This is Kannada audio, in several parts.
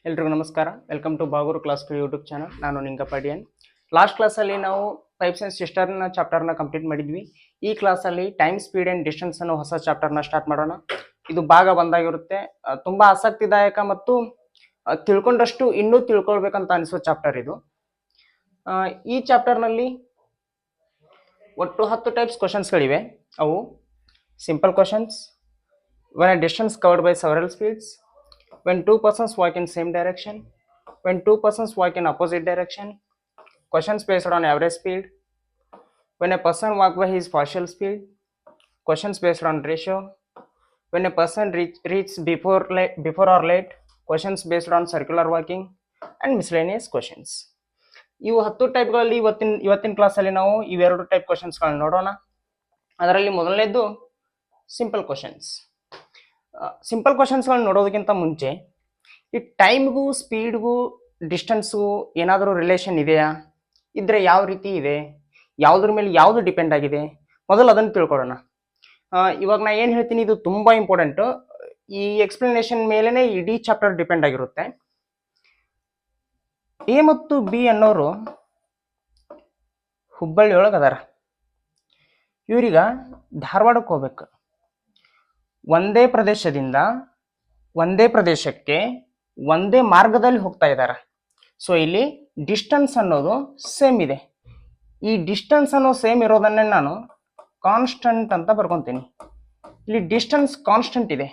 ಎಲ್ರಿಗೂ ನಮಸ್ಕಾರ. Welcome to Bagur class to YouTube channel. ನಾನು ನಿಂಗಪಡಿಯನ್. ಲಾಸ್ಟ್ ಕ್ಲಾಸಲ್ಲಿ ನಾವು ಪೈಪ್ಸ್ ಆ್ಯಂಡ್ ಸಿಸ್ಟರ್ನ ಚಾಪ್ಟರ್ನ ಕಂಪ್ಲೀಟ್ ಮಾಡಿದ್ವಿ. ಈ ಕ್ಲಾಸಲ್ಲಿ ಟೈಮ್, ಸ್ಪೀಡ್ ಆ್ಯಂಡ್ ಡಿಸ್ಟೆನ್ಸ್ ಅನ್ನೋ ಹೊಸ ಚಾಪ್ಟರ್ನ ಸ್ಟಾರ್ಟ್ ಮಾಡೋಣ. ಇದು ಭಾಗ ಬಂದಾಗಿರುತ್ತೆ. ತುಂಬ ಆಸಕ್ತಿದಾಯಕ ಮತ್ತು ತಿಳ್ಕೊಂಡಷ್ಟು ಇನ್ನೂ ತಿಳ್ಕೊಳ್ಬೇಕಂತ ಅನಿಸೋ ಚಾಪ್ಟರ್ ಇದು. ಈ ಚಾಪ್ಟರ್ನಲ್ಲಿ ಒಟ್ಟು 10 ಟೈಪ್ಸ್ ಕ್ವಶನ್ಸ್ಗಳಿವೆ. ಅವು simple questions, when a distance covered by several speeds, when two persons walk in same direction, when two persons walk in opposite direction, questions based on average speed, when a person walk by his partial speed, questions based on ratio, when a person reach before or late, questions based on circular walking, and miscellaneous questions. ಇವು 10 ಟೈಪ್ಗಳಲ್ಲಿ ಇವತ್ತಿನ ಕ್ಲಾಸಲ್ಲಿ ನಾವು ಇವೆರಡು ಟೈಪ್ ಕ್ವಶನ್ಸ್ಗಳನ್ನ ನೋಡೋಣ. ಅದರಲ್ಲಿ ಮೊದಲನೇದು ಸಿಂಪಲ್ ಕ್ವಶನ್ಸ್. ಸಿಂಪಲ್ ಕ್ವಶನ್ಸ್ಗಳನ್ನ ನೋಡೋದಕ್ಕಿಂತ ಮುಂಚೆ ಈ ಟೈಮ್ಗೂ ಸ್ಪೀಡ್ಗೂ ಡಿಸ್ಟೆನ್ಸ್ಗೂ ಏನಾದರೂ ರಿಲೇಷನ್ ಇದೆಯಾ, ಇದ್ರೆ ಯಾವ ರೀತಿ ಇದೆ, ಯಾವುದ್ರ ಮೇಲೆ ಯಾವುದು ಡಿಪೆಂಡ್ ಆಗಿದೆ, ಮೊದಲು ಅದನ್ನು ತಿಳ್ಕೊಳ್ಳೋಣ. ಇವಾಗ ನಾ ಏನು ಹೇಳ್ತೀನಿ ಇದು ತುಂಬ ಇಂಪಾರ್ಟೆಂಟು. ಈ ಎಕ್ಸ್ಪ್ಲನೇಷನ್ ಮೇಲೇ ಇಡೀ ಚಾಪ್ಟರ್ ಡಿಪೆಂಡ್ ಆಗಿರುತ್ತೆ. ಎ ಮತ್ತು ಬಿ ಅನ್ನೋರು ಹುಬ್ಬಳ್ಳಿ ಒಳಗೆ ಅದಾರ. ಇವ್ರೀಗ ಧಾರವಾಡಕ್ಕೆ ಹೋಗ್ಬೇಕು. ಒಂದೇ ಪ್ರದೇಶದಿಂದ ಒಂದೇ ಪ್ರದೇಶಕ್ಕೆ ಒಂದೇ ಮಾರ್ಗದಲ್ಲಿ ಹೋಗ್ತಾ ಇದ್ದಾರೆ. ಸೊ ಇಲ್ಲಿ ಡಿಸ್ಟೆನ್ಸ್ ಅನ್ನೋದು ಸೇಮ್ ಇದೆ. ಈ ಡಿಸ್ಟೆನ್ಸ್ ಅನ್ನೋ ಸೇಮ್ ಇರೋದನ್ನೇ ನಾನು ಕಾನ್ಸ್ಟಂಟ್ ಅಂತ ಬರ್ಕೊತೀನಿ. ಇಲ್ಲಿ ಡಿಸ್ಟೆನ್ಸ್ ಕಾನ್ಸ್ಟಂಟ್ ಇದೆ.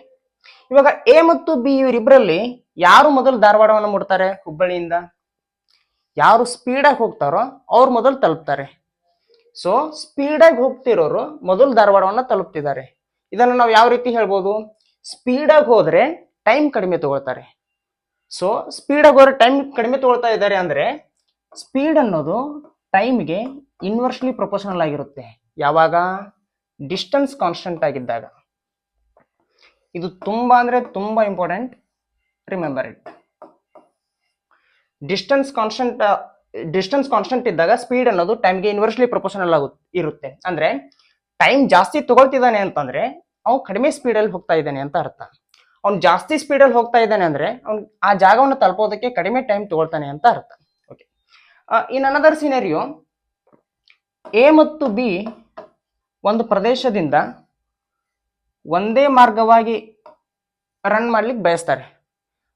ಇವಾಗ ಎ ಮತ್ತು ಬಿ ಇವರಿಬ್ಬರಲ್ಲಿ ಯಾರು ಮೊದಲು ಧಾರವಾಡವನ್ನು ಮುಟ್ತಾರೆ? ಹುಬ್ಬಳ್ಳಿಯಿಂದ ಯಾರು ಸ್ಪೀಡಾಗಿ ಹೋಗ್ತಾರೋ ಅವ್ರು ಮೊದಲು ತಲುಪ್ತಾರೆ. ಸೊ ಸ್ಪೀಡಾಗಿ ಹೋಗ್ತಿರೋರು ಮೊದಲು ಧಾರವಾಡವನ್ನು ತಲುಪ್ತಿದ್ದಾರೆ. ಇದನ್ನು ನಾವು ಯಾವ ರೀತಿ ಹೇಳ್ಬೋದು? ಸ್ಪೀಡಾಗಿ ಹೋದ್ರೆ ಟೈಮ್ ಕಡಿಮೆ ತಗೊಳ್ತಾರೆ. ಸೊ ಸ್ಪೀಡಾಗಿ ಹೋದ್ರೆ ಟೈಮ್ ಕಡಿಮೆ ತಗೊಳ್ತಾ ಇದ್ದಾರೆ ಅಂದ್ರೆ ಸ್ಪೀಡ್ ಅನ್ನೋದು ಟೈಮ್ಗೆ ಇನ್ವರ್ಸ್ಲಿ ಪ್ರಪೋರ್ಷನಲ್ ಆಗಿರುತ್ತೆ. ಯಾವಾಗ? ಡಿಸ್ಟೆನ್ಸ್ ಕಾನ್ಸ್ಟೆಂಟ್ ಆಗಿದ್ದಾಗ. ಇದು ತುಂಬಾ ಅಂದ್ರೆ ತುಂಬಾ important. Remember it. Distance constant ಇದ್ದಾಗ ಸ್ಪೀಡ್ ಅನ್ನೋದು ಟೈಮ್ಗೆ ಇನ್ವರ್ಸ್ಲಿ ಪ್ರಪೋರ್ಷನಲ್ ಇರುತ್ತೆ. ಅಂದ್ರೆ ಟೈಮ್ ಜಾಸ್ತಿ ತಗೊಳ್ತಿದ್ದಾನೆ ಅಂತಂದ್ರೆ ಅವ್ನು ಕಡಿಮೆ ಸ್ಪೀಡಲ್ಲಿ ಹೋಗ್ತಾ ಇದ್ದಾನೆ ಅಂತ ಅರ್ಥ. ಅವ್ನು ಜಾಸ್ತಿ ಸ್ಪೀಡಲ್ಲಿ ಹೋಗ್ತಾ ಇದ್ದಾನೆ ಅಂದ್ರೆ ಅವ್ನು ಆ ಜಾಗವನ್ನು ತಲುಪೋದಕ್ಕೆ ಕಡಿಮೆ ಟೈಮ್ ತಗೊಳ್ತಾನೆ ಅಂತ ಅರ್ಥ. ಓಕೆ, ಇನ್ ಅನದರ್ ಸಿನೆರಿಯೋ, ಎ ಮತ್ತು ಬಿ ಒಂದು ಪ್ರದೇಶದಿಂದ ಒಂದೇ ಮಾರ್ಗವಾಗಿ ರನ್ ಮಾಡ್ಲಿಕ್ಕೆ ಬಯಸ್ತಾರೆ.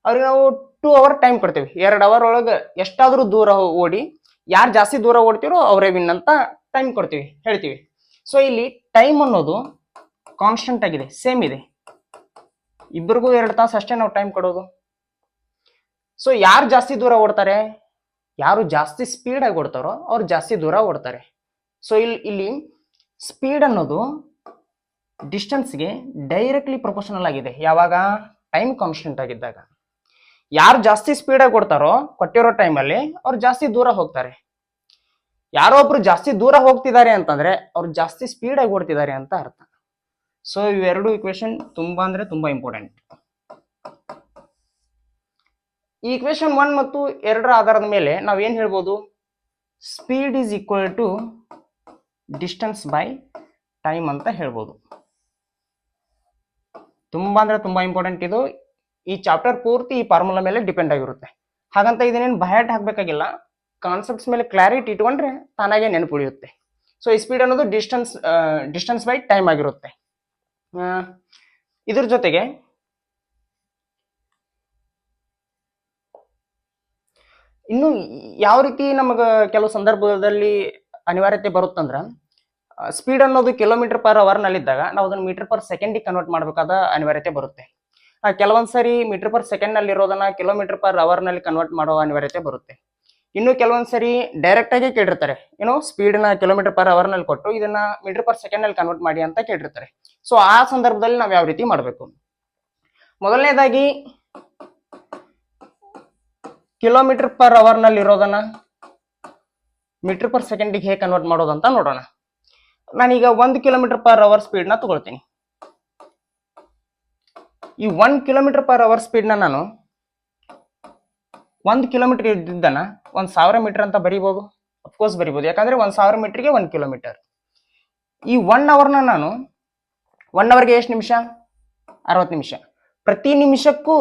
ಅವ್ರಿಗೆ ನಾವು 2 ಅವರ್ ಟೈಮ್ ಕೊಡ್ತೀವಿ. 2 ಅವರ್ ಒಳಗೆ ಎಷ್ಟಾದ್ರೂ ದೂರ ಓಡಿ, ಯಾರು ಜಾಸ್ತಿ ದೂರ ಓಡ್ತಿರೋ ಅವರೇ ವಿನ್ ಅಂತ ಟೈಮ್ ಕೊಡ್ತೀವಿ, ಹೇಳ್ತೀವಿ. ಸೊ ಇಲ್ಲಿ ಟೈಮ್ ಅನ್ನೋದು ಕಾನ್ಸ್ಟೆಂಟ್ ಆಗಿದೆ, ಸೇಮ್ ಇದೆ. ಇಬ್ಬರಿಗೂ 2 ತಾಸು ಅಷ್ಟೇ ನಾವು ಟೈಮ್ ಕೊಡೋದು. ಸೊ ಯಾರು ಜಾಸ್ತಿ ದೂರ ಓಡ್ತಾರೆ, ಯಾರು ಜಾಸ್ತಿ ಸ್ಪೀಡ್ ಆಗಿ ಓಡ್ತಾರೋ ಅವ್ರು ಜಾಸ್ತಿ ದೂರ ಓಡ್ತಾರೆ. ಸೊ ಇಲ್ಲಿ ಸ್ಪೀಡ್ ಅನ್ನೋದು ಡಿಸ್ಟೆನ್ಸ್ಗೆ ಡೈರೆಕ್ಟ್ಲಿ ಪ್ರಪೋರ್ಷನಲ್ ಆಗಿದೆ. ಯಾವಾಗ? ಟೈಮ್ ಕಾನ್ಸ್ಟೆಂಟ್ ಆಗಿದ್ದಾಗ. ಯಾರು ಜಾಸ್ತಿ ಸ್ಪೀಡಾಗಿ ಓಡ್ತಾರೋ ಕೊಟ್ಟಿರೋ ಟೈಮಲ್ಲಿ ಅವ್ರು ಜಾಸ್ತಿ ದೂರ ಹೋಗ್ತಾರೆ. ಯಾರೋ ಒಬ್ರು ಜಾಸ್ತಿ ದೂರ ಹೋಗ್ತಿದ್ದಾರೆ ಅಂತಂದ್ರೆ ಅವ್ರು ಜಾಸ್ತಿ ಸ್ಪೀಡಾಗಿ ಓಡ್ತಿದ್ದಾರೆ ಅಂತ ಅರ್ಥ. ಸೊ ಇವೆರಡು ಇಕ್ವೇಶನ್ ತುಂಬಾ ಅಂದ್ರೆ ತುಂಬಾ ಇಂಪಾರ್ಟೆಂಟ್. ಈ ಇಕ್ವೇಶನ್ 1 ಮತ್ತು 2ರ ಆಧಾರದ ಮೇಲೆ ನಾವು ಏನ್ ಹೇಳ್ಬೋದು? Speed is equal to distance by time ಅಂತ ಹೇಳ್ಬೋದು. ತುಂಬಾ ಅಂದ್ರೆ ತುಂಬಾ ಇಂಪಾರ್ಟೆಂಟ್ ಇದು. ಈ ಚಾಪ್ಟರ್ ಪೂರ್ತಿ ಈ ಫಾರ್ಮುಲಾ ಮೇಲೆ ಡಿಪೆಂಡ್ ಆಗಿರುತ್ತೆ. ಹಾಗಂತ ಇದನ್ನೇನು ಬಯಾಟ್ ಹಾಕ್ಬೇಕಾಗಿಲ್ಲ. ಕಾನ್ಸೆಪ್ಟ್ಸ್ ಮೇಲೆ ಕ್ಲಾರಿಟಿ ಇಟ್ಕೊಂಡ್ರೆ ತಾನಾಗೆ ನೆನಪು ಉಳಿಯುತ್ತೆ. ಸೊ ಈ ಸ್ಪೀಡ್ ಅನ್ನೋದು ಡಿಸ್ಟೆನ್ಸ್ ಬೈ ಟೈಮ್ ಆಗಿರುತ್ತೆ. ಇದ್ರ ಜೊತೆಗೆ ಇನ್ನು ಯಾವ ರೀತಿ ನಮಗೆ ಕೆಲವು ಸಂದರ್ಭದಲ್ಲಿ ಅನಿವಾರ್ಯತೆ ಬರುತ್ತಂದ್ರ, ಸ್ಪೀಡ್ ಅನ್ನೋದು ಕಿಲೋಮೀಟರ್ ಪರ್ ಅವರ್ನಲ್ಲಿದ್ದಾಗ ನಾವು ಅದನ್ನು ಮೀಟರ್ ಪರ್ ಸೆಕೆಂಡಿಗೆ ಕನ್ವರ್ಟ್ ಮಾಡಬೇಕಾದ ಅನಿವಾರ್ಯತೆ ಬರುತ್ತೆ. ಕೆಲವೊಂದ್ಸರಿ ಮೀಟರ್ ಪರ್ ಸೆಕೆಂಡ್ ನಲ್ಲಿ ಇರೋದನ್ನ ಕಿಲೋಮೀಟರ್ ಪರ್ ಅವರ್ ನಲ್ಲಿ ಕನ್ವರ್ಟ್ ಮಾಡೋ ಅನಿವಾರ್ಯತೆ ಬರುತ್ತೆ. ಇನ್ನು ಕೆಲವೊಂದ್ಸರಿ ಡೈರೆಕ್ಟ್ ಆಗಿ ಕೇಳಿರ್ತಾರೆ, ಏನೋ ಸ್ಪೀಡ್ ನ ಕಿಲೋಮೀಟರ್ ಪರ್ ಅವರ್ ನಲ್ಲಿ ಕೊಟ್ಟು ಇದನ್ನ ಮೀಟರ್ ಪರ್ ಸೆಕೆಂಡ್ ನಲ್ಲಿ ಕನ್ವರ್ಟ್ ಮಾಡಿ ಅಂತ ಕೇಳಿರ್ತಾರೆ. ಸೊ ಆ ಸಂದರ್ಭದಲ್ಲಿ ನಾವು ಯಾವ ರೀತಿ ಮಾಡಬೇಕು? ಮೊದಲನೇದಾಗಿ ಕಿಲೋಮೀಟರ್ ಪರ್ ಅವರ್ ನಲ್ಲಿ ಇರೋದನ್ನ ಮೀಟರ್ ಪರ್ ಸೆಕೆಂಡಿಗೆ ಹೇಗೆ ಕನ್ವರ್ಟ್ ಮಾಡೋದಂತ ನೋಡೋಣ. ನಾನೀಗ 1 ಕಿಲೋಮೀಟರ್ ಪರ್ ಅವರ್ ಸ್ಪೀಡ್ ನ ತಗೊಳ್ತೀನಿ. ಈ 1 ಕಿಲೋಮೀಟರ್ ಪರ್ ಅವರ್ ಸ್ಪೀಡ್ ನ ನಾನು 1 ಕಿಲೋಮೀಟರ್ ಇದ್ದಿದ್ದನ್ನ 1000 ಮೀಟರ್ ಅಂತ ಬರೀಬಹುದು. ಅಫ್ಕೋರ್ಸ್ ಬರೀಬಹುದು, ಯಾಕಂದ್ರೆ 1000 ಮೀಟರ್ಗೆ 1 ಕಿಲೋಮೀಟರ್. ಈ 1 ಅವರ್ನ ನಾನು 1 ಅವರ್ಗೆ ಎಷ್ಟು ನಿಮಿಷ? 60 ನಿಮಿಷ. ಪ್ರತಿ ನಿಮಿಷಕ್ಕೂ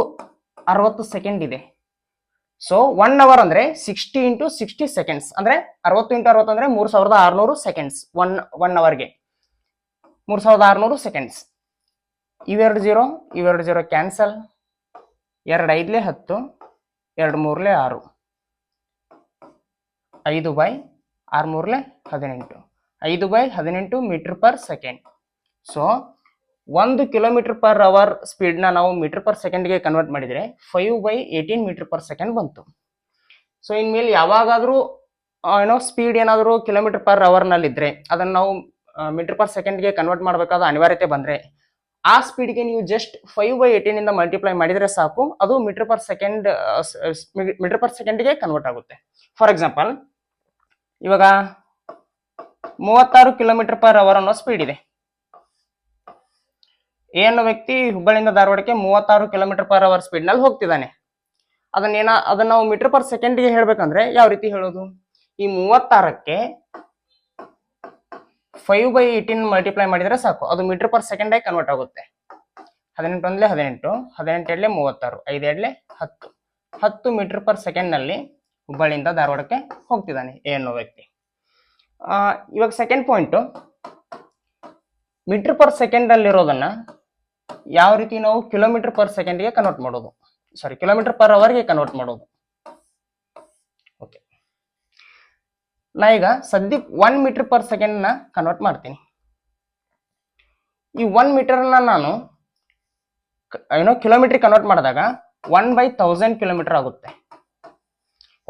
60 ಸೆಕೆಂಡ್ ಇದೆ. ಸೊ 1 ಅವರ್ ಅಂದ್ರೆ 60 ಇಂಟು 60 ಸೆಕೆಂಡ್ಸ್ ಅಂದ್ರೆ 60 ಇಂಟು 60 ಅಂದ್ರೆ 3600 ಸೆಕೆಂಡ್ಸ್. ಒನ್ ಅವರ್ಗೆ 3600 ಸೆಕೆಂಡ್ಸ್. ಇವೆರಡು zero cancel. 2 5 10, 2 3 6, 5/6 3 18, 5/18 metre per second. So 1 kilometre per hour ಸ್ಪೀಡ್ನ ನಾವು ಮೀಟರ್ ಪರ್ ಸೆಕೆಂಡ್ಗೆ ಕನ್ವರ್ಟ್ ಮಾಡಿದರೆ 5/18 ಮೀಟರ್ ಪರ್ ಸೆಕೆಂಡ್ ಬಂತು. ಸೊ ಇನ್ಮೇಲೆ ಯಾವಾಗಾದರೂ ಸ್ಪೀಡ್ ಏನಾದರೂ ಕಿಲೋಮೀಟರ್ ಪರ್ ಅವರ್ನಲ್ಲಿದ್ದರೆ ಅದನ್ನು ನಾವು ಮೀಟರ್ ಪರ್ ಸೆಕೆಂಡ್ಗೆ ಕನ್ವರ್ಟ್ ಮಾಡಬೇಕಾದ ಅನಿವಾರ್ಯತೆ ಬಂದರೆ ಆ ಸ್ಪೀಡ್ಗೆ ನೀವು ಜಸ್ಟ್ 5/18 ಇಂದ ಮಲ್ಟಿಪ್ಲೈ ಮಾಡಿದರೆ ಸಾಕು, ಅದು ಮೀಟರ್ ಪರ್ ಸೆಕೆಂಡ್ಗೆ ಕನ್ವರ್ಟ್ ಆಗುತ್ತೆ. ಫಾರ್ ಎಕ್ಸಾಂಪಲ್, ಇವಾಗ 36 ಕಿಲೋಮೀಟರ್ ಪರ್ ಅವರ್ ಅನ್ನೋ ಸ್ಪೀಡ್ ಇದೆ. ಏನು ವ್ಯಕ್ತಿ ಹುಬ್ಬಳ್ಳಿಯಿಂದ ಧಾರವಾಡಕ್ಕೆ 36 ಕಿಲೋಮೀಟರ್ ಪರ್ ಅವರ್ ಸ್ಪೀಡ್ ನಲ್ಲಿ ಹೋಗ್ತಿದ್ದಾನೆ. ಅದನ್ನ ನಾವು ಮೀಟರ್ ಪರ್ ಸೆಕೆಂಡ್ಗೆ ಹೇಳ್ಬೇಕಂದ್ರೆ ಯಾವ ರೀತಿ ಹೇಳೋದು? ಈ 36ಕ್ಕೆ 5/18 ಮಲ್ಟಿಪ್ಲೈ ಮಾಡಿದ್ರೆ ಸಾಕು, ಅದು ಮೀಟರ್ ಪರ್ ಸೆಕೆಂಡ್ ಆಗಿ ಕನ್ವರ್ಟ್ ಆಗುತ್ತೆ. 18 1 18, 18 2 36, 5 2 10, 10 ಮೀಟರ್ ಪರ್ ಸೆಕೆಂಡ್ ನಲ್ಲಿ ಹುಬ್ಬಳ್ಳಿಯಿಂದ ಧಾರವಾಡಕ್ಕೆ ಹೋಗ್ತಿದ್ದಾನೆ ಏನೋ ವ್ಯಕ್ತಿ. ಇವಾಗ second point, metre per second ಅಲ್ಲಿರೋದನ್ನ ಯಾವ ರೀತಿ ನಾವು ಕಿಲೋಮೀಟರ್ ಪರ್ ಸೆಕೆಂಡ್ಗೆ ಕನ್ವರ್ಟ್ ಮಾಡೋದು, ಕಿಲೋಮೀಟರ್ ಪರ್ ಅವರ್ಗೆ ಕನ್ವರ್ಟ್ ಮಾಡೋದು. ಓಕೆ, ನಾ ಈಗ ಸದ್ಯಕ್ಕೆ 1 ಮೀಟರ್ ಪರ್ ಸೆಕೆಂಡ್ ನ ಕನ್ವರ್ಟ್ ಮಾಡ್ತೀನಿ. ಈ 1 ಮೀಟರ್ನ ನಾನು ಕಿಲೋಮೀಟರ್ ಕನ್ವರ್ಟ್ ಮಾಡಿದಾಗ 1/1000 ಕಿಲೋಮೀಟರ್ ಆಗುತ್ತೆ.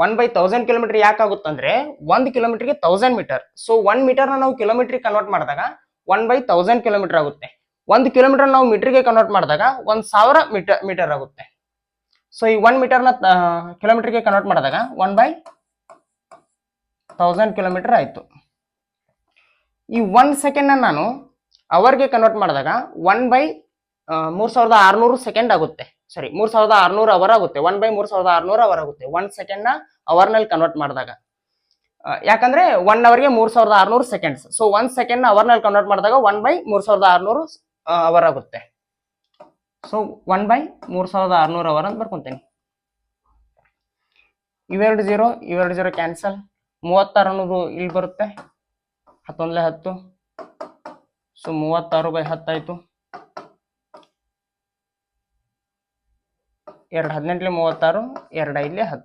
1/1000 ಕಿಲೋಮೀಟರ್ ಯಾಕಾಗುತ್ತಂದ್ರೆ 1 ಕಿಲೋಮೀಟರ್ಗೆ 1000 ಮೀಟರ್. ಸೊ 1 ಮೀಟರ್ನ ನಾವು ಕಿಲೋಮೀಟರ್ ಕನ್ವರ್ಟ್ ಮಾಡಿದಾಗ 1/1000 ಕಿಲೋಮೀಟರ್ ಆಗುತ್ತೆ. 1 ಕಿಲೋಮೀಟರ್ ನಾವು ಮೀಟರ್ಗೆ ಕನ್ವರ್ಟ್ ಮಾಡಿದಾಗ 1000 ಮೀಟರ್ ಆಗುತ್ತೆ. ಸೊ ಈ 1 ಮೀಟರ್ನ ಕಿಲೋಮೀಟರ್ಗೆ ಕನ್ವರ್ಟ್ ಮಾಡಿದಾಗ 1/1000 ಕಿಲೋಮೀಟರ್ ಆಯ್ತು. ಈ 1 ಸೆಕೆಂಡ್ ನಾನು ಅವರ್ಗೆ ಕನ್ವರ್ಟ್ ಮಾಡಿದಾಗ 1/3600 ಸೆಕೆಂಡ್ ಆಗುತ್ತೆ. 3600 ಅವರ್ ಆಗುತ್ತೆ. 1/3600 ಅವರ್ ಆಗುತ್ತೆ 1 ಸೆಕೆಂಡ್ ನ ಅವರ್ ನಲ್ಲಿ ಕನ್ವರ್ಟ್ ಮಾಡಿದಾಗ. ಯಾಕಂದ್ರೆ 1 ಅವರ್ಗೆ 3600 ಸೆಕೆಂಡ್ಸ್. ಸೊ 1 ಸೆಕೆಂಡ್ ನ ಅವರ್ ನಲ್ಲಿ ಕನ್ವರ್ಟ್ ಮಾಡಿದಾಗ 1/3600 ಅವರ್ ಆಗುತ್ತೆ. ಸೊ 1/3600 ಅವರ್ ಅಂತ ಬರ್ಕೊಂತೀನಿ. ಇವೆರಡು ಜೀರೋ ಕ್ಯಾನ್ಸಲ್. 36 ಅನ್ನೋದು ಇಲ್ಲಿ ಬರುತ್ತೆ. 11 10, ಸೊ 36/10 ಆಯ್ತು. 2 18 36, 2 5 10,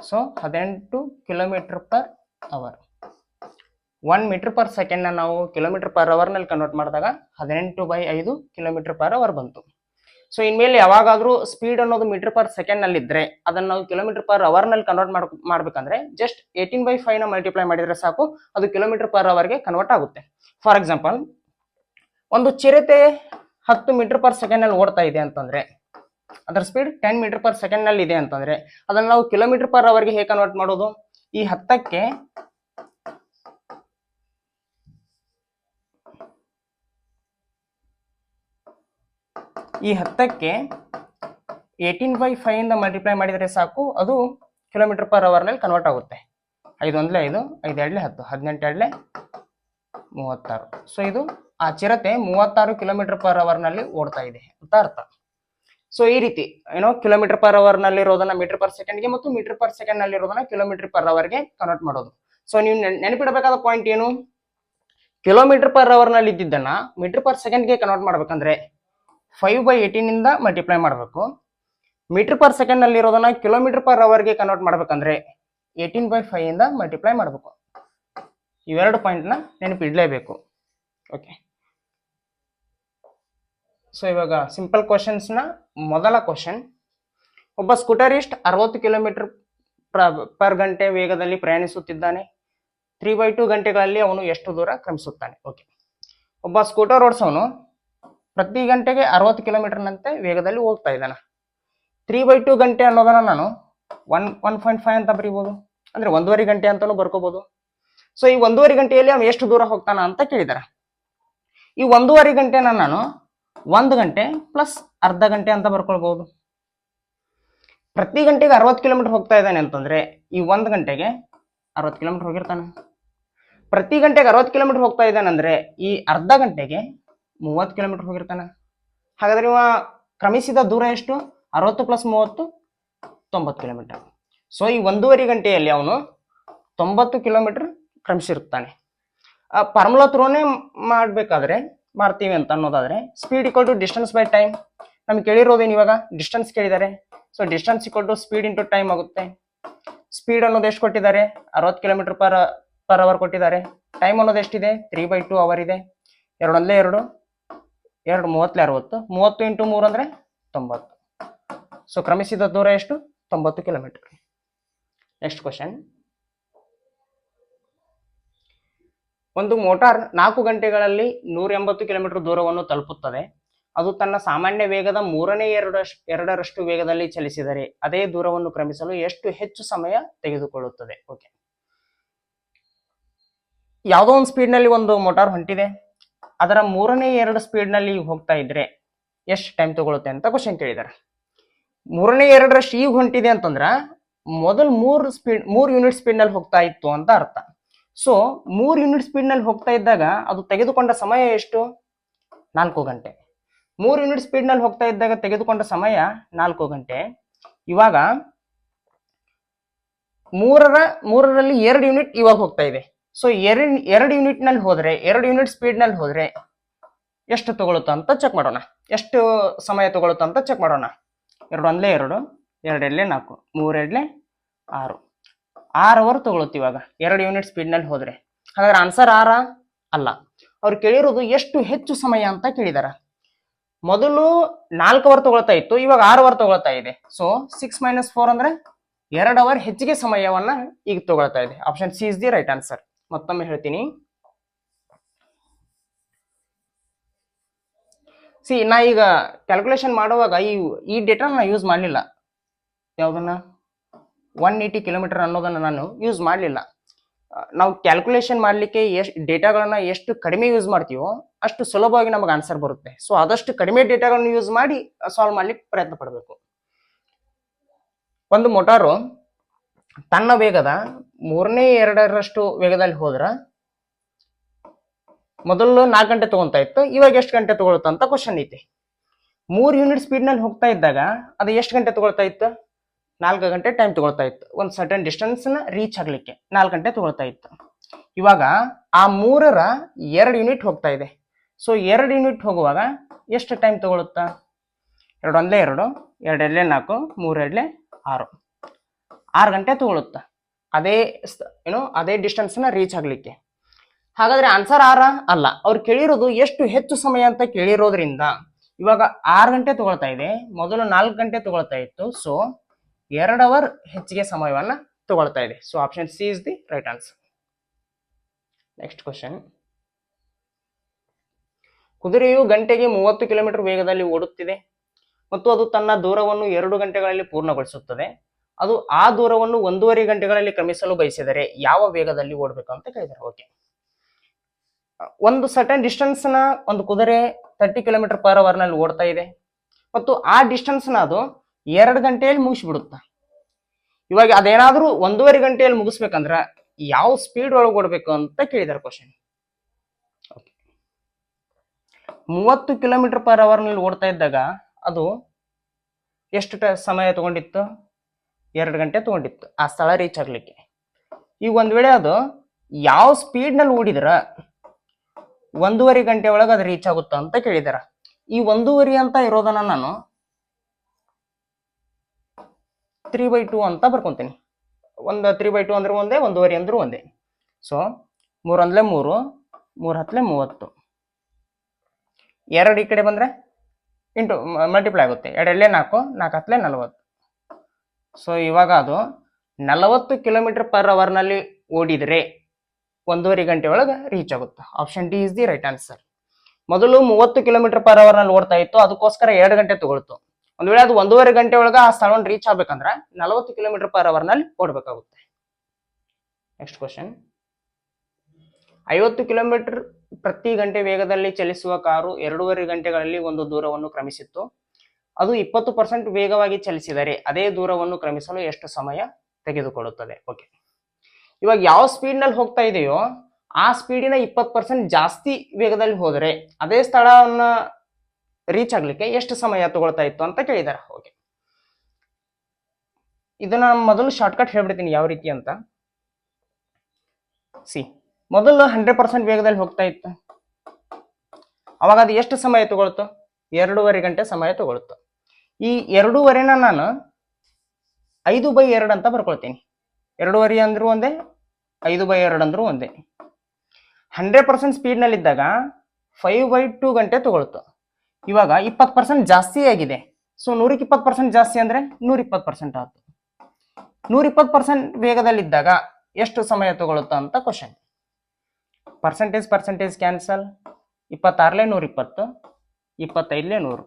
so 18 kilometre per hour. 1 metre per second ನಾವು ಕಿಲೋಮೀಟರ್ ಪರ್ ಅವರ್ ನಲ್ಲಿ ಕನ್ವರ್ಟ್ ಮಾಡಿದಾಗ 18/5 ಕಿಲೋಮೀಟರ್ ಪರ್ ಅವರ್ ಬಂತು. ಸೊ ಇನ್ಮೇಲೆ ಯಾವಾಗಾದ್ರೂ ಸ್ಪೀಡ್ ಅನ್ನೋದು ಮೀಟರ್ ಪರ್ ಸೆಕೆಂಡ್ ನಲ್ಲಿ ಇದ್ರೆ ಅದನ್ನ ನಾವು ಕಿಲೋಮೀಟರ್ ಪರ್ ಅವರ್ ನಲ್ಲಿ ಕನ್ವರ್ಟ್ ಮಾಡ್ಬೇಕಂದ್ರೆ ಜಸ್ಟ್ 18/5 ನ ಮಲ್ಟಿಪ್ಲೈ ಮಾಡಿದ್ರೆ ಸಾಕು, ಅದು ಕಿಲೋಮೀಟರ್ ಪರ್ ಅವರ್ಗೆ ಕನ್ವರ್ಟ್ ಆಗುತ್ತೆ. ಫಾರ್ ಎಕ್ಸಾಂಪಲ್, ಒಂದು ಚಿರತೆ 10 ಮೀಟರ್ ಪರ್ ಸೆಕೆಂಡ್ ನಲ್ಲಿ ಓಡ್ತಾ ಇದೆ ಅಂತಂದ್ರೆ ಅದರ ಸ್ಪೀಡ್ 10 ಮೀಟರ್ ಪರ್ ಸೆಕೆಂಡ್ ನಲ್ಲಿ ಇದೆ ಅಂತಂದ್ರೆ ಅದನ್ನ ನಾವು ಕಿಲೋಮೀಟರ್ ಪರ್ ಅವರ್ಗೆ ಹೇಗೆ ಕನ್ವರ್ಟ್ ಮಾಡೋದು? ಈ 10ಕ್ಕೆ 18/5 ಇಂದ ಮಲ್ಟಿಪ್ಲೈ ಮಾಡಿದರೆ ಸಾಕು, ಅದು ಕಿಲೋಮೀಟರ್ ಪರ್ ಅವರ್ ನಲ್ಲಿ ಕನ್ವರ್ಟ್ ಆಗುತ್ತೆ. 5 1 5, 5 2 10, 18 2 36. ಸೊ ಇದು ಆ ಚಿರತೆ 36 ಕಿಲೋಮೀಟರ್ ಪರ್ ಅವರ್ ನಲ್ಲಿ ಓಡ್ತಾ ಇದೆ ಅಂತ ಅರ್ಥ. ಸೊ ಈ ರೀತಿ ಕಿಲೋಮೀಟರ್ ಪರ್ ಅವರ್ ನಲ್ಲಿ ಇರೋದನ್ನ ಮೀಟರ್ ಪರ್ ಸೆಕೆಂಡ್ಗೆ ಮತ್ತು ಮೀಟರ್ ಪರ್ ಸೆಕೆಂಡ್ ನಲ್ಲಿ ಇರೋದನ್ನ ಕಿಲೋಮೀಟರ್ ಪರ್ ಅವರ್ಗೆ ಕನ್ವರ್ಟ್ ಮಾಡೋದು. ಸೊ ನೀವು ನೆನಪಿಡಬೇಕಾದ ಪಾಯಿಂಟ್ ಏನು? ಕಿಲೋಮೀಟರ್ ಪರ್ ಅವರ್ ನಲ್ಲಿ ಇದ್ದಿದ್ದನ್ನ ಮೀಟರ್ ಪರ್ ಸೆಕೆಂಡ್ಗೆ ಕನ್ವರ್ಟ್ ಮಾಡ್ಬೇಕಂದ್ರೆ 5/18 ಇಂದ ಮಲ್ಟಿಪ್ಲೈ ಮಾಡಬೇಕು. ಮೀಟರ್ ಪರ್ ಸೆಕೆಂಡ್ ನಲ್ಲಿ ಇರೋದನ್ನ ಕಿಲೋಮೀಟರ್ ಪರ್ ಅವರ್ಗೆ ಕನ್ವರ್ಟ್ ಮಾಡ್ಬೇಕಂದ್ರೆ 18/5 ಇಂದ ಮಲ್ಟಿಪ್ಲೈ ಮಾಡಬೇಕು. ಇವೆರಡು ಪಾಯಿಂಟ್ ನ ನೆನಪಿಡ್ಲೇಬೇಕು. ಓಕೆ, ಸೊ ಇವಾಗ ಸಿಂಪಲ್ ಕ್ವಶನ್ಸ್ ನ ಮೊದಲ ಕ್ವಶನ್, ಒಬ್ಬ ಸ್ಕೂಟರಿಸ್ಟ್ 60 ಕಿಲೋಮೀಟರ್ ಪರ್ ಗಂಟೆ ವೇಗದಲ್ಲಿ ಪ್ರಯಾಣಿಸುತ್ತಿದ್ದಾನೆ. 3/2 ಗಂಟೆಗಳಲ್ಲಿ ಅವನು ಎಷ್ಟು ದೂರ ಕ್ರಮಿಸುತ್ತಾನೆ? ಓಕೆ, ಒಬ್ಬ ಸ್ಕೂಟರ್ ಓಡಿಸೋನು ಪ್ರತಿ ಗಂಟೆಗೆ 60 ಕಿಲೋಮೀಟರ್ನಂತೆ ವೇಗದಲ್ಲಿ ಹೋಗ್ತಾ ಇದ್ದಾನೆ. 3/2 ಗಂಟೆ ಅನ್ನೋದನ್ನ ನಾನು 1.5 ಅಂತ ಬರೀಬಹುದು, ಅಂದ್ರೆ 1.5 ಗಂಟೆ ಅಂತಾನು ಬರ್ಕೋಬಹುದು. ಸೊ ಈ 1.5 ಗಂಟೆಯಲ್ಲಿ ಅವನು ಎಷ್ಟು ದೂರ ಹೋಗ್ತಾನ ಅಂತ ಕೇಳಿದಾರೆ. ಈ 1.5 ಗಂಟೆನ ನಾನು 1 ಗಂಟೆ ಪ್ಲಸ್ ಅರ್ಧ ಗಂಟೆ ಅಂತ ಬರ್ಕೊಳ್ಬಹುದು. ಪ್ರತಿ ಗಂಟೆಗೆ 60 ಕಿಲೋಮೀಟರ್ ಹೋಗ್ತಾ ಇದ್ದಾನೆ ಅಂತಂದ್ರೆ ಈ 1 ಗಂಟೆಗೆ 60 ಕಿಲೋಮೀಟರ್ ಹೋಗಿರ್ತಾನೆ. ಪ್ರತಿ ಗಂಟೆಗೆ 60 ಕಿಲೋಮೀಟರ್ ಹೋಗ್ತಾ ಇದ್ದಾನೆ ಅಂದ್ರೆ ಈ ಅರ್ಧ ಗಂಟೆಗೆ 30 ಕಿಲೋಮೀಟರ್ ಹೋಗಿರ್ತಾನೆ. ಹಾಗಾದ್ರೆ ಇವ ಕ್ರಮಿಸಿದ ದೂರ ಎಷ್ಟು? 60 + 30 90 ಕಿಲೋಮೀಟರ್. ಸೊ ಈ 1.5 ಗಂಟೆಯಲ್ಲಿ ಅವನು 90 ಕಿಲೋಮೀಟರ್ ಕ್ರಮಿಸಿರುತ್ತಾನೆ. ಫಾರ್ಮುಲಾ ಥ್ರೂನೇ ಮಾಡಬೇಕಾದ್ರೆ ಮಾಡ್ತೀವಿ ಅಂತ ಅನ್ನೋದಾದ್ರೆ speed equal to distance by time. ನಮ್ಗೆ ಕೇಳಿರೋದೇನು ಇವಾಗ ಡಿಸ್ಟೆನ್ಸ್ ಕೇಳಿದ್ದಾರೆ. So distance equal to speed into time ಆಗುತ್ತೆ. ಸ್ಪೀಡ್ ಅನ್ನೋದು ಎಷ್ಟು ಕೊಟ್ಟಿದ್ದಾರೆ? 60 ಕಿಲೋಮೀಟರ್ ಪರ್ ಅವರ್ ಕೊಟ್ಟಿದ್ದಾರೆ. ಟೈಮ್ ಅನ್ನೋದು ಎಷ್ಟಿದೆ? 3/2 ಅವರ್ ಇದೆ. 2 1 2 2 30 60 30 ಇಂಟು 3 ಅಂದರೆ 90. ಸೊ ಕ್ರಮಿಸಿದ ದೂರ ಎಷ್ಟು? 90 ಕಿಲೋಮೀಟರ್. Next question. ಒಂದು ಮೋಟಾರ್ 4 ಗಂಟೆಗಳಲ್ಲಿ 180 ಕಿಲೋಮೀಟರ್ ದೂರವನ್ನು ತಲುಪುತ್ತದೆ. ಅದು ತನ್ನ ಸಾಮಾನ್ಯ ವೇಗದ 2/3 ವೇಗದಲ್ಲಿ ಚಲಿಸಿದರೆ ಅದೇ ದೂರವನ್ನು ಕ್ರಮಿಸಲು ಎಷ್ಟು ಹೆಚ್ಚು ಸಮಯ ತೆಗೆದುಕೊಳ್ಳುತ್ತದೆ? ಓಕೆ, ಯಾವುದೋ ಒಂದು ಸ್ಪೀಡ್ ನಲ್ಲಿ ಒಂದು ಮೋಟಾರ್ ಹೊಂಟಿದೆ, ಅದರ 3/2 ಸ್ಪೀಡ್ ನಲ್ಲಿ ಹೋಗ್ತಾ ಇದ್ರೆ ಎಷ್ಟು ಟೈಮ್ ತಗೊಳುತ್ತೆ ಅಂತ ಕ್ವಶನ್ ಕೇಳಿದಾರೆ. 3/2 ಈಗ ಹೊಂಟಿದೆ ಅಂತಂದ್ರ ಮೊದಲು 3 ಯೂನಿಟ್ ಸ್ಪೀಡ್ ನಲ್ಲಿ ಹೋಗ್ತಾ ಇತ್ತು ಅಂತ ಅರ್ಥ. ಸೊ 3 ಯೂನಿಟ್ ಸ್ಪೀಡ್ ನಲ್ಲಿ ಹೋಗ್ತಾ ಇದ್ದಾಗ ಅದು ತೆಗೆದುಕೊಂಡ ಸಮಯ ಎಷ್ಟು? 4 ಗಂಟೆ. 3 ಯೂನಿಟ್ ಸ್ಪೀಡ್ ನಲ್ಲಿ ಹೋಗ್ತಾ ಇದ್ದಾಗ ತೆಗೆದುಕೊಂಡ ಸಮಯ 4 ಗಂಟೆ. ಇವಾಗ 3ರಲ್ಲಿ 2 ಯೂನಿಟ್ ಇವಾಗ ಹೋಗ್ತಾ ಇದೆ. ಸೊ 2 ಯೂನಿಟ್ ನಲ್ಲಿ ಹೋದ್ರೆ 2 ಯೂನಿಟ್ ಸ್ಪೀಡ್ ನಲ್ಲಿ ಹೋದ್ರೆ ಎಷ್ಟು ತಗೊಳುತ್ತ ಅಂತ ಚೆಕ್ ಮಾಡೋಣ. ಎಷ್ಟು ಸಮಯ ತಗೊಳುತ್ತ ಅಂತ ಚೆಕ್ ಮಾಡೋಣ. 2 1 2 2 2 4 3 2 6 6 ಅವರ್ ತಗೊಳುತ್ತೆ ಇವಾಗ 2 ಯೂನಿಟ್ ಸ್ಪೀಡ್ ನಲ್ಲಿ ಹೋದ್ರೆ. ಹಾಗಾದ್ರೆ ಆನ್ಸರ್ 6 ಅಲ್ಲ. ಅವ್ರು ಕೇಳಿರೋದು ಎಷ್ಟು ಹೆಚ್ಚು ಸಮಯ ಅಂತ ಕೇಳಿದಾರ. ಮೊದಲು 4 ಅವರ್ ತಗೊಳ್ತಾ ಇತ್ತು, ಇವಾಗ 6 ಅವರ್ ತಗೊಳ್ತಾ ಇದೆ. ಸೊ 6 - 4 ಅಂದ್ರೆ 2 ಅವರ್ ಹೆಚ್ಚಿಗೆ ಸಮಯವನ್ನ ಈಗ ತಗೊಳ್ತಾ ಇದೆ. Option C is the right answer. ಮತ್ತೊಮ್ಮೆ ಹೇಳ್ತೀನಿ. ನಾ ಈಗ ಕ್ಯಾಲ್ಕುಲೇಷನ್ ಮಾಡುವಾಗ ಈ ಡೇಟಾ ನಾ ಯೂಸ್ ಮಾಡಲಿಲ್ಲ. ಯಾವ್ದನ್ನ 180 ಕಿಲೋಮೀಟರ್ ಅನ್ನೋದನ್ನ ನಾನು ಯೂಸ್ ಮಾಡಲಿಲ್ಲ. ನಾವು ಕ್ಯಾಲ್ಕುಲೇಷನ್ ಮಾಡಲಿಕ್ಕೆ ಡೇಟಾಗಳನ್ನ ಎಷ್ಟು ಕಡಿಮೆ ಯೂಸ್ ಮಾಡ್ತೀವೋ ಅಷ್ಟು ಸುಲಭವಾಗಿ ನಮಗೆ ಆನ್ಸರ್ ಬರುತ್ತೆ. ಸೊ ಆದಷ್ಟು ಕಡಿಮೆ ಡೇಟಾಗಳನ್ನು ಯೂಸ್ ಮಾಡಿ ಸಾಲ್ವ್ ಮಾಡ್ಲಿಕ್ಕೆ ಪ್ರಯತ್ನ ಪಡಬೇಕು. ಒಂದು ಮೋಟಾರು ತನ್ನ ವೇಗದ 3/2 ವೇಗದಲ್ಲಿ ಹೋದ್ರ ಮೊದಲು 4 ಗಂಟೆ ತಗೊಂತಾ ಇತ್ತು, ಇವಾಗ ಎಷ್ಟು ಗಂಟೆ ತಗೊಳುತ್ತ ಅಂತ ಕ್ವಶನ್ ಐತಿ. 3 ಯೂನಿಟ್ ಸ್ಪೀಡ್ ನಲ್ಲಿ ಹೋಗ್ತಾ ಇದ್ದಾಗ ಅದು ಎಷ್ಟು ಗಂಟೆ ತಗೊಳ್ತಾ ಇತ್ತು? 4 ಗಂಟೆ ಟೈಮ್ ತಗೊಳ್ತಾ ಇತ್ತು. ಒಂದು ಸರ್ಟನ್ ಡಿಸ್ಟೆನ್ಸ್ ನ ರೀಚ್ ಆಗ್ಲಿಕ್ಕೆ 4 ಗಂಟೆ ತಗೊಳ್ತಾ ಇತ್ತು. ಇವಾಗ ಆ 3ರ 2 ಯೂನಿಟ್ ಹೋಗ್ತಾ ಇದೆ. ಸೊ 2 ಯೂನಿಟ್ ಹೋಗುವಾಗ ಎಷ್ಟು ಟೈಮ್ ತಗೊಳುತ್ತಾ? 2 1 2 2 2 4 3 2 6 6 ಗಂಟೆ ತಗೊಳುತ್ತಾ ಅದೇ ಡಿಸ್ಟೆನ್ಸ್ ನ ರೀಚ್ ಆಗ್ಲಿಕ್ಕೆ. ಹಾಗಾದ್ರೆ ಆನ್ಸರ್ 6 ಅಲ್ಲ. ಅವ್ರು ಕೇಳಿರೋದು ಎಷ್ಟು ಹೆಚ್ಚು ಸಮಯ ಅಂತ ಕೇಳಿರೋದ್ರಿಂದ ಇವಾಗ 6 ಗಂಟೆ ತಗೊಳ್ತಾ ಇದೆ, ಮೊದಲು 4 ಗಂಟೆ ತಗೊಳ್ತಾ ಇತ್ತು. ಸೊ 2 ಅವರ್ ಹೆಚ್ಚಿಗೆ ಸಮಯವನ್ನ ತಗೊಳ್ತಾ ಇದೆ. So option C is the right answer. Next question. ಕುದುರೆಯು ಗಂಟೆಗೆ 30 ಕಿಲೋಮೀಟರ್ ವೇಗದಲ್ಲಿ ಓಡುತ್ತಿದೆ ಮತ್ತು ಅದು ತನ್ನ ದೂರವನ್ನು 2 ಗಂಟೆಗಳಲ್ಲಿ ಪೂರ್ಣಗೊಳಿಸುತ್ತದೆ. ಅದು ಆ ದೂರವನ್ನು 1.5 ಗಂಟೆಗಳಲ್ಲಿ ಕ್ರಮಿಸಲು ಬಯಸಿದರೆ ಯಾವ ವೇಗದಲ್ಲಿ ಓಡಬೇಕು ಅಂತ ಕೇಳಿದ್ದಾರೆ. ಓಕೆ, ಒಂದು ಸರ್ಟನ್ ಡಿಸ್ಟೆನ್ಸ್ ನ ಒಂದು ಕುದುರೆ 30 ಕಿಲೋಮೀಟರ್ ಪರ್ ಅವರ್ ನಲ್ಲಿ ಓಡ್ತಾ ಇದೆ ಮತ್ತು ಆ ಡಿಸ್ಟೆನ್ಸ್ ನ ಅದು 2 ಗಂಟೆಯಲ್ಲಿ ಮುಗಿಸ್ಬಿಡುತ್ತ. ಇವಾಗ ಅದೇನಾದ್ರೂ 1.5 ಗಂಟೆಯಲ್ಲಿ ಮುಗಿಸ್ಬೇಕಂದ್ರ ಯಾವ ಸ್ಪೀಡ್ ಒಳಗೆ ಓಡಬೇಕು ಅಂತ ಕೇಳಿದಾರೆ ಕ್ವಶನ್. 30 ಕಿಲೋಮೀಟರ್ ಪರ್ ಅವರ್ ನಲ್ಲಿ ಓಡ್ತಾ ಇದ್ದಾಗ ಅದು ಎಷ್ಟು ಸಮಯ ತಗೊಂಡಿತ್ತು? 2 ಗಂಟೆ ತಗೊಂಡಿತ್ತು ಆ ಸ್ಥಳ ರೀಚ್ ಆಗ್ಲಿಕ್ಕೆ. ಈಗ ಒಂದ್ ವೇಳೆ ಅದು ಯಾವ ಸ್ಪೀಡ್ ನಲ್ಲಿ ಓಡಿದ್ರ 1.5 ಗಂಟೆ ಒಳಗೆ ಅದು ರೀಚ್ ಆಗುತ್ತಾ ಅಂತ ಕೇಳಿದಾರ. ಈ 1.5 ಅಂತ ಇರೋದನ್ನ ನಾನು 3/2 ಅಂತ ಬರ್ಕೊಂತೀನಿ. ಒಂದು 3/2 ಅಂದ್ರೆ ಒಂದೇ, 1.5 ಅಂದ್ರೆ ಒಂದೇ. ಸೊ 3 1 3 3 10 30 2 ಈ ಕಡೆ ಬಂದ್ರೆ ಇಂಟು ಮಲ್ಟಿಪ್ಲೈ ಆಗುತ್ತೆ. 2 2 4 4 10 40. ಸೊ ಇವಾಗ ಅದು 40 ಕಿಲೋಮೀಟರ್ ಪರ್ ಅವರ್ ನಲ್ಲಿ ಓಡಿದ್ರೆ 1.5 ಗಂಟೆ ಒಳಗೆ ರೀಚ್ ಆಗುತ್ತೆ. Option D is the right answer. ಮೊದಲು 30 ಕಿಲೋಮೀಟರ್ ಪರ್ ಅವರ್ ನಲ್ಲಿ ಓಡ್ತಾ ಇತ್ತು, ಅದಕ್ಕೋಸ್ಕರ 2 ಗಂಟೆ ತಗೊಳ್ತು. ಒಂದ್ ವೇಳೆ ಅದು 1.5 ಗಂಟೆ ಒಳಗೆ ಆ ಸ್ಥಳವನ್ನು ರೀಚ್ ಆಗ್ಬೇಕಂದ್ರೆ 40 ಕಿಲೋಮೀಟರ್ ಪರ್ ಅವರ್ ನಲ್ಲಿ ಓಡಬೇಕಾಗುತ್ತೆ. Next question. 50 ಕಿಲೋಮೀಟರ್ ಪ್ರತಿ ಗಂಟೆ ವೇಗದಲ್ಲಿ ಚಲಿಸುವ ಕಾರು 2.5 ಗಂಟೆಗಳಲ್ಲಿ ಒಂದು ದೂರವನ್ನು ಕ್ರಮಿಸಿತ್ತು. ಅದು 20% ವೇಗವಾಗಿ ಚಲಿಸಿದರೆ ಅದೇ ದೂರವನ್ನು ಕ್ರಮಿಸಲು ಎಷ್ಟು ಸಮಯ ತೆಗೆದುಕೊಳ್ಳುತ್ತದೆ? ಓಕೆ, ಇವಾಗ ಯಾವ ಸ್ಪೀಡ್ ನಲ್ಲಿ ಹೋಗ್ತಾ ಇದೆಯೋ ಆ ಸ್ಪೀಡಿನ 20% ಜಾಸ್ತಿ ವೇಗದಲ್ಲಿ ಹೋದರೆ ಅದೇ ಸ್ಥಳವನ್ನ ರೀಚ್ ಆಗ್ಲಿಕ್ಕೆ ಎಷ್ಟು ಸಮಯ ತಗೊಳ್ತಾ ಇತ್ತು ಅಂತ ಕೇಳಿದಾರೆ. ಓಕೆ, ಇದನ್ನ ಮೊದಲು ಶಾರ್ಟ್ಕಟ್ ಹೇಳ್ಬಿಡ್ತೀನಿ ಯಾವ ರೀತಿ ಅಂತ. ಮೊದಲು 100% ವೇಗದಲ್ಲಿ ಹೋಗ್ತಾ ಇತ್ತು, ಅವಾಗ ಅದು ಎಷ್ಟು ಸಮಯ ತಗೊಳ್ತು? 2.5 ಗಂಟೆ ಸಮಯ ತಗೊಳ್ತು. ಈ 2.5ನ ನಾನು 5/2 ಅಂತ ಬರ್ಕೊಳ್ತೀನಿ. 2.5 ಅಂದ್ರೂ ಒಂದೇ, 5/2 ಅಂದ್ರೂ ಒಂದೇ. 100% ಸ್ಪೀಡ್ ನಲ್ಲಿ ಇದ್ದಾಗ 5/2 ಗಂಟೆ ತಗೊಳ್ತು. ಇವಾಗ 20% ಜಾಸ್ತಿ ಆಗಿದೆ. ಸೊ 100ಕ್ಕೆ 20% ಜಾಸ್ತಿ ಅಂದ್ರೆ 120% ಆಯ್ತು. 120% ವೇಗದಲ್ಲಿದ್ದಾಗ ಎಷ್ಟು ಸಮಯ ತಗೊಳುತ್ತಾ ಅಂತ ಕ್ವಶನ್. Percentage cancel. 26 120, 25 100.